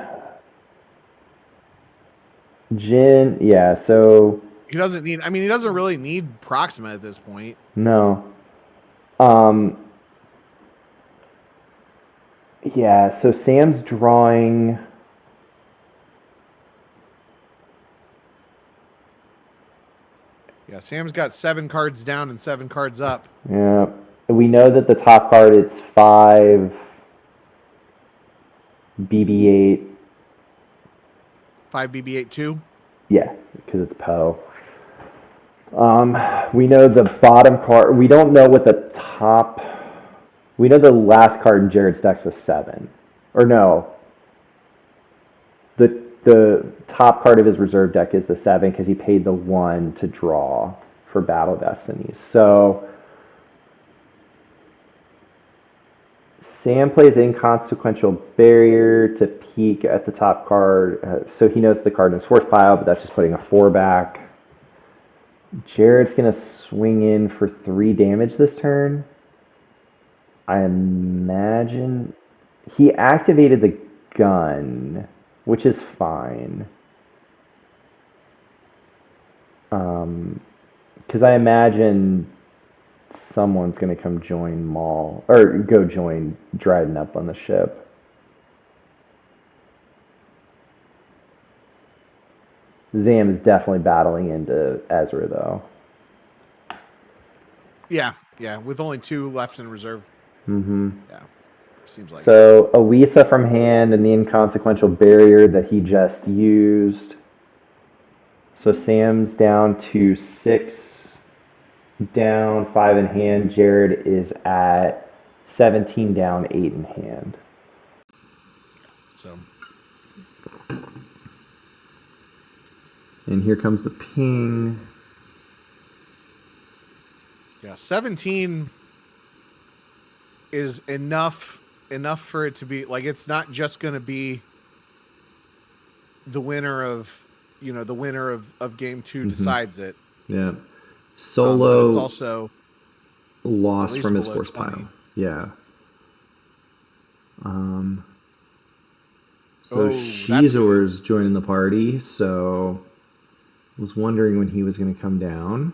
S1: Jin, yeah, so...
S2: He doesn't really need Proxima at this point.
S1: No. Yeah, so Sam's drawing...
S2: Yeah, Sam's got 7 cards down and 7 cards up.
S1: Yeah. We know that the top card is 5 BB-8.
S2: 5 BB-8 2?
S1: Yeah, because it's Poe. We know the bottom card. We don't know what the top... We know the last card in Jared's deck's a 7. Or no. The top card of his reserve deck is the 7 because he paid the 1 to draw for Battle Destinies. So Sam plays Inconsequential Barrier to peek at the top card. So he knows the card in his force pile, but that's just putting a 4 back. Jared's going to swing in for 3 damage this turn. I imagine he activated the gun, which is fine. Because I imagine someone's going to come join Maul, or go join Dryden up on the ship. Zam is definitely battling into Ezra, though.
S2: Yeah, with only 2 left in reserve.
S1: Mm-hmm.
S2: Yeah, seems like it.
S1: So Awisa from hand and the inconsequential barrier that he just used. So Sam's down to 6 down, 5 in hand. Jared is at 17 down, 8 in hand.
S2: So,
S1: And here comes the ping.
S2: yeah, 17 is enough for it to be like, it's not just going to be the winner of game 2 decides it.
S1: Yeah.
S2: But
S1: Solo
S2: it's also at
S1: lost
S2: least
S1: from his
S2: below
S1: force
S2: 20.
S1: pile. Yeah. So
S2: that's good.
S1: Shizor's joining the party, so was wondering when he was going to come down.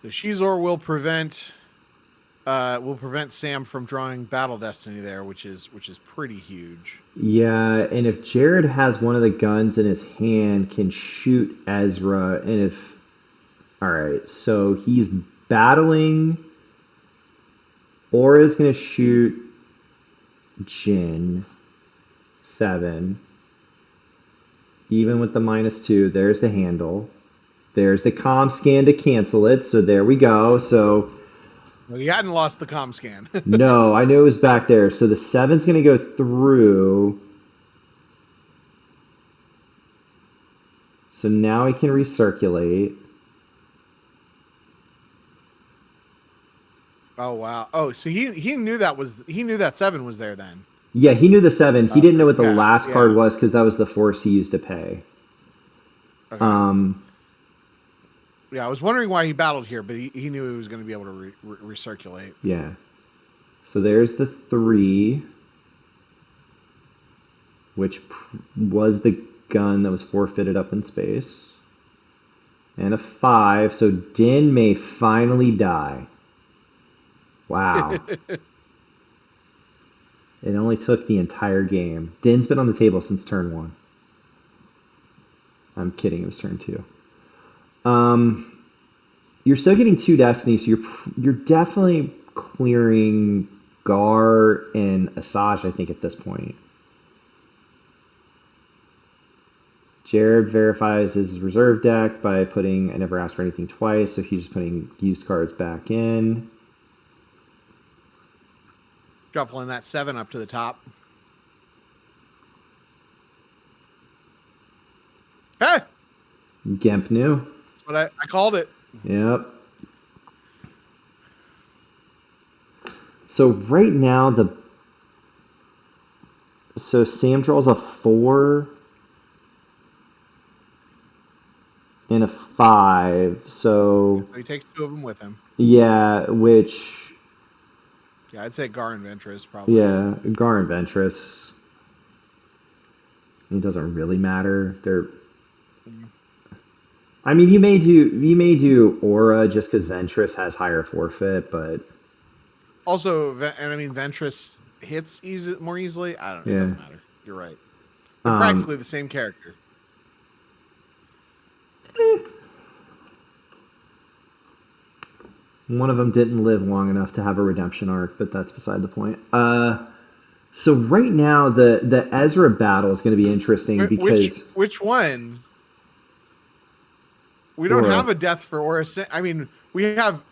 S2: The Shizor will prevent Sam from drawing Battle Destiny there, which is pretty huge.
S1: Yeah, and if Jared has one of the guns in his hand, can shoot Ezra, and if all right, so he's battling. Aura's going to shoot Jin 7. Even with the -2, there's the handle. There's the comm scan to cancel it, so there we go. So
S2: Well, you hadn't lost the comm scan.
S1: no, I knew it was back there. So the 7's going to go through. So now he can recirculate.
S2: Oh wow! Oh, so he knew that 7 was there then.
S1: Yeah, he knew the 7. He didn't know what the
S2: Yeah,
S1: last card was because that was the force he used to pay.
S2: Okay. Yeah, I was wondering why he battled here, but he knew he was going to be able to recirculate.
S1: Yeah. So there's the 3, which was the gun that was forfeited up in space. And a 5, so Din may finally die. Wow. It only took the entire game. Din's been on the table since turn 1. I'm kidding, it was turn 2. You're still getting 2 destinies, so you're definitely clearing Gar and Asajj, I think, at this point. Jared verifies his reserve deck by putting, I never asked for anything twice, so he's just putting used cards back in.
S2: Shuffling that 7 up to the top. Hey!
S1: Gemp knew.
S2: That's what I called it.
S1: Yep. So right now so Sam draws a 4 and a 5. So
S2: he takes 2 of them with him.
S1: Yeah, which
S2: Yeah, I'd say Gar and Ventress probably.
S1: Yeah, Gar and Ventress. It doesn't really matter. I mean, you may do Aura just because Ventress has higher forfeit, but
S2: also, and I mean, Ventress hits more easily. I don't know. It doesn't matter. You're right. They're practically the same character.
S1: One of them didn't live long enough to have a redemption arc, but that's beside the point. So right now, the Ezra battle is going to be interesting because
S2: which one? We don't have a death for Aura. I mean, we have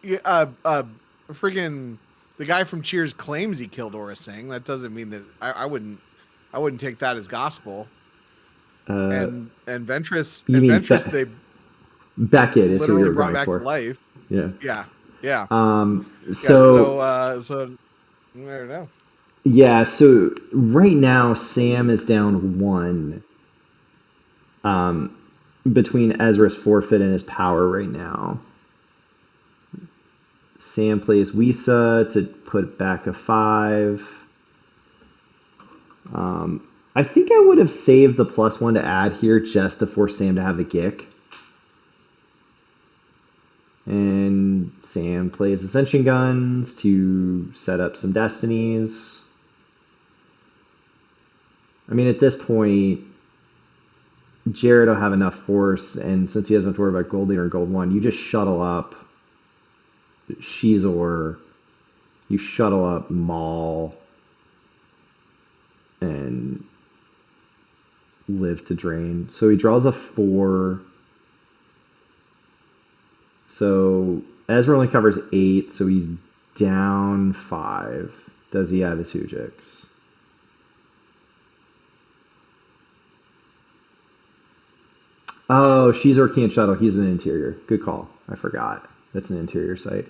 S2: friggin' the guy from Cheers claims he killed Aura Singh. That doesn't mean that I wouldn't take that as gospel. And Ventress they
S1: Beckett is who
S2: literally
S1: you're
S2: brought
S1: going
S2: back
S1: for.
S2: to life.
S1: Yeah.
S2: So I don't know.
S1: Yeah, so right now Sam is down 1 between Ezra's forfeit and his power right now. Sam plays Wisa to put back a 5. I think I would have saved the +1 to add here just to force Sam to have the Gick. And Sam plays Ascension Guns to set up some destinies. I mean, at this point, Jared will have enough force, and since he doesn't have to worry about Golding or Gold 1, you just shuttle up Shizor, you shuttle up Maul, and live to drain. So he draws a 4. So Ezra only covers 8, so he's down 5. Does he have his Hujix? Oh, Shizor can't shuttle. He's an interior. Good call. I forgot. That's an interior site.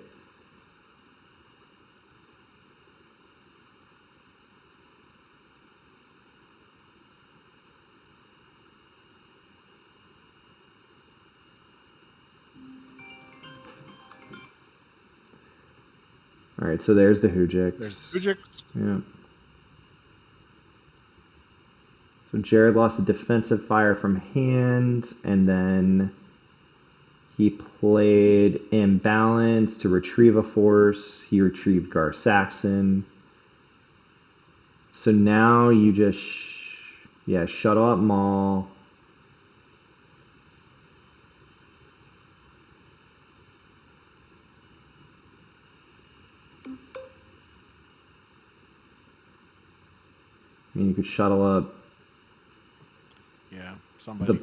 S1: All right, so there's the Hujix.
S2: There's Hujix.
S1: Yeah. So Jared lost a defensive fire from hand, and then he played Imbalance to retrieve a force. He retrieved Gar Saxon. So now you just, shuttle up Maul. I mean, you could shuttle up
S2: Somebody.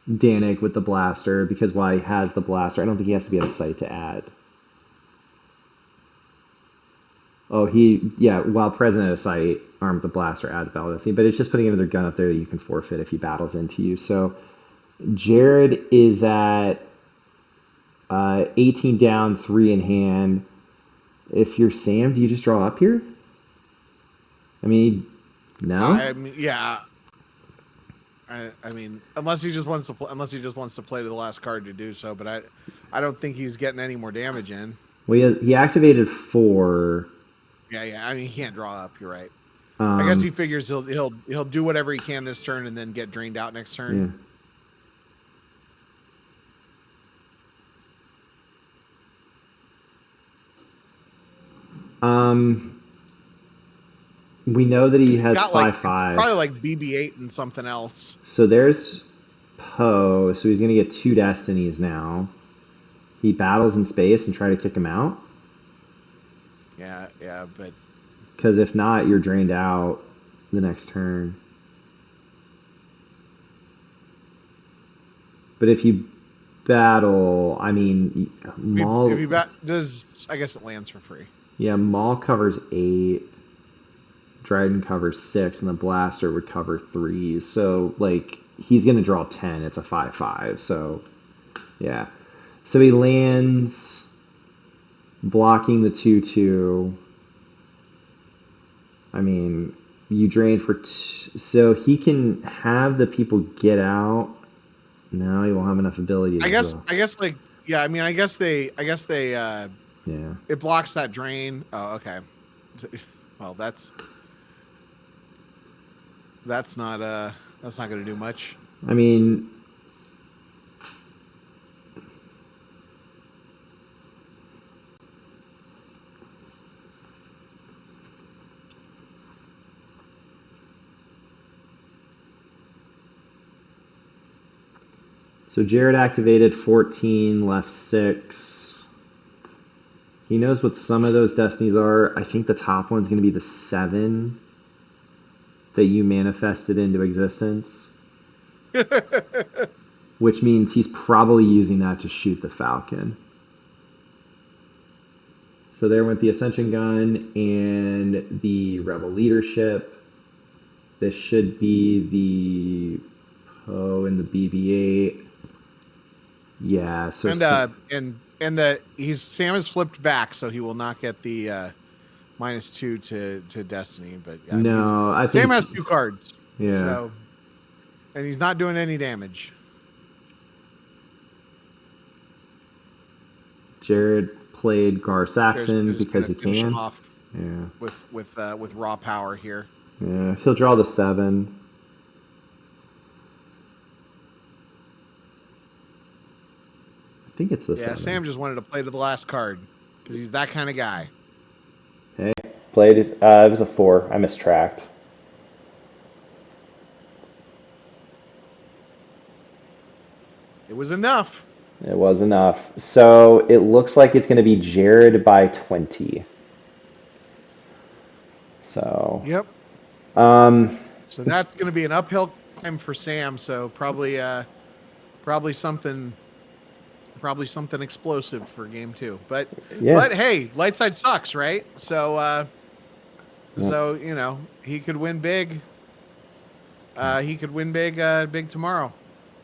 S1: Danik with the blaster, because while he has the blaster, I don't think he has to be at a site to add. Oh, while present at a site, armed with the blaster adds Battle Destiny, but it's just putting another gun up there that you can forfeit if he battles into you. So Jared is at 18 down, 3 in hand. If you're Sam, do you just draw up here? I mean, no.
S2: I mean, yeah. I mean, unless he just wants to play to the last card to do so, but I don't think he's getting any more damage in.
S1: Well, he activated 4.
S2: Yeah. I mean, he can't draw up. You're right. I guess he figures he'll do whatever he can this turn and then get drained out next turn.
S1: Yeah. We know that he has
S2: got
S1: 5/5.
S2: Probably like BB-8 and something else.
S1: So there's Poe. So he's gonna get 2 destinies now. He battles in space and try to kick him out.
S2: Yeah, but
S1: because if not, you're drained out the next turn. But if you battle, I mean, Maul.
S2: If you I guess it lands for free.
S1: Yeah, Maul covers 8. Dryden covers 6, and the blaster would cover 3. So, like, he's going to draw 10. It's a 5/5. So, yeah. So he lands blocking the 2/2. I mean, you drain for... so he can have the people get out. No, he won't have enough ability to
S2: I guess, like, yeah, I mean, I guess they
S1: yeah.
S2: It blocks that drain. Oh, okay. Well, that's not going to do much.
S1: I mean, so Jared activated 14, left 6. He knows what some of those destinies are. I think the top one's going to be the 7 that you manifested into existence. Which means he's probably using that to shoot the Falcon. So there went the Ascension Gun and the Rebel Leadership. This should be the Poe and the BB-8. Yeah, so
S2: and Sam is flipped back, so he will not get the -2 to Destiny. But yeah,
S1: no, I think
S2: Sam has 2 cards.
S1: Yeah.
S2: So, and he's not doing any damage.
S1: Jared played Gar Saxon
S2: Just
S1: because he
S2: finish him
S1: can.
S2: off
S1: Yeah.
S2: With raw power here.
S1: Yeah, he'll draw the 7. I think it's the 7.
S2: Sam just wanted to play to the last card because he's that kind of guy.
S1: Okay, played. It was a 4. I mistracked.
S2: It was enough.
S1: It was enough. So it looks like it's going to be Jared by 20. So,
S2: Yep.
S1: um,
S2: So that's going to be an uphill climb for Sam. So probably something explosive for game 2. But
S1: yeah.
S2: hey, light side sucks, right? So
S1: Yeah.
S2: so he could win big. He could win big tomorrow.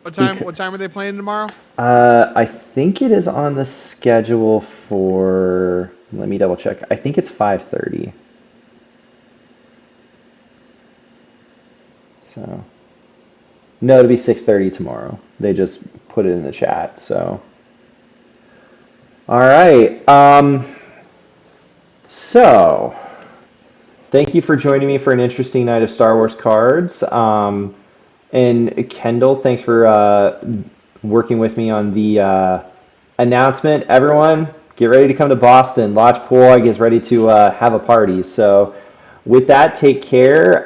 S2: What time are they playing tomorrow?
S1: I think it is on the schedule for, let me double check. I think it's 5:30. So, no, it'll be 6:30 tomorrow. They just put it in the chat. So, all right. So, thank you for joining me for an interesting night of Star Wars cards. And Kendall, thanks for working with me on the announcement. Everyone, get ready to come to Boston. Lodge Poi is ready to have a party. So, with that, take care.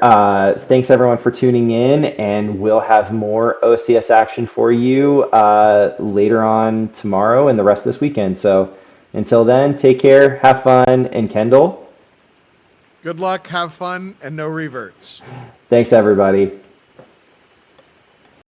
S1: Thanks everyone for tuning in, and we'll have more OCS action for you later on tomorrow and the rest of this weekend. So, until then, take care, have fun, and Kendall,
S2: Good luck, have fun, and no reverts.
S1: thanks everybody.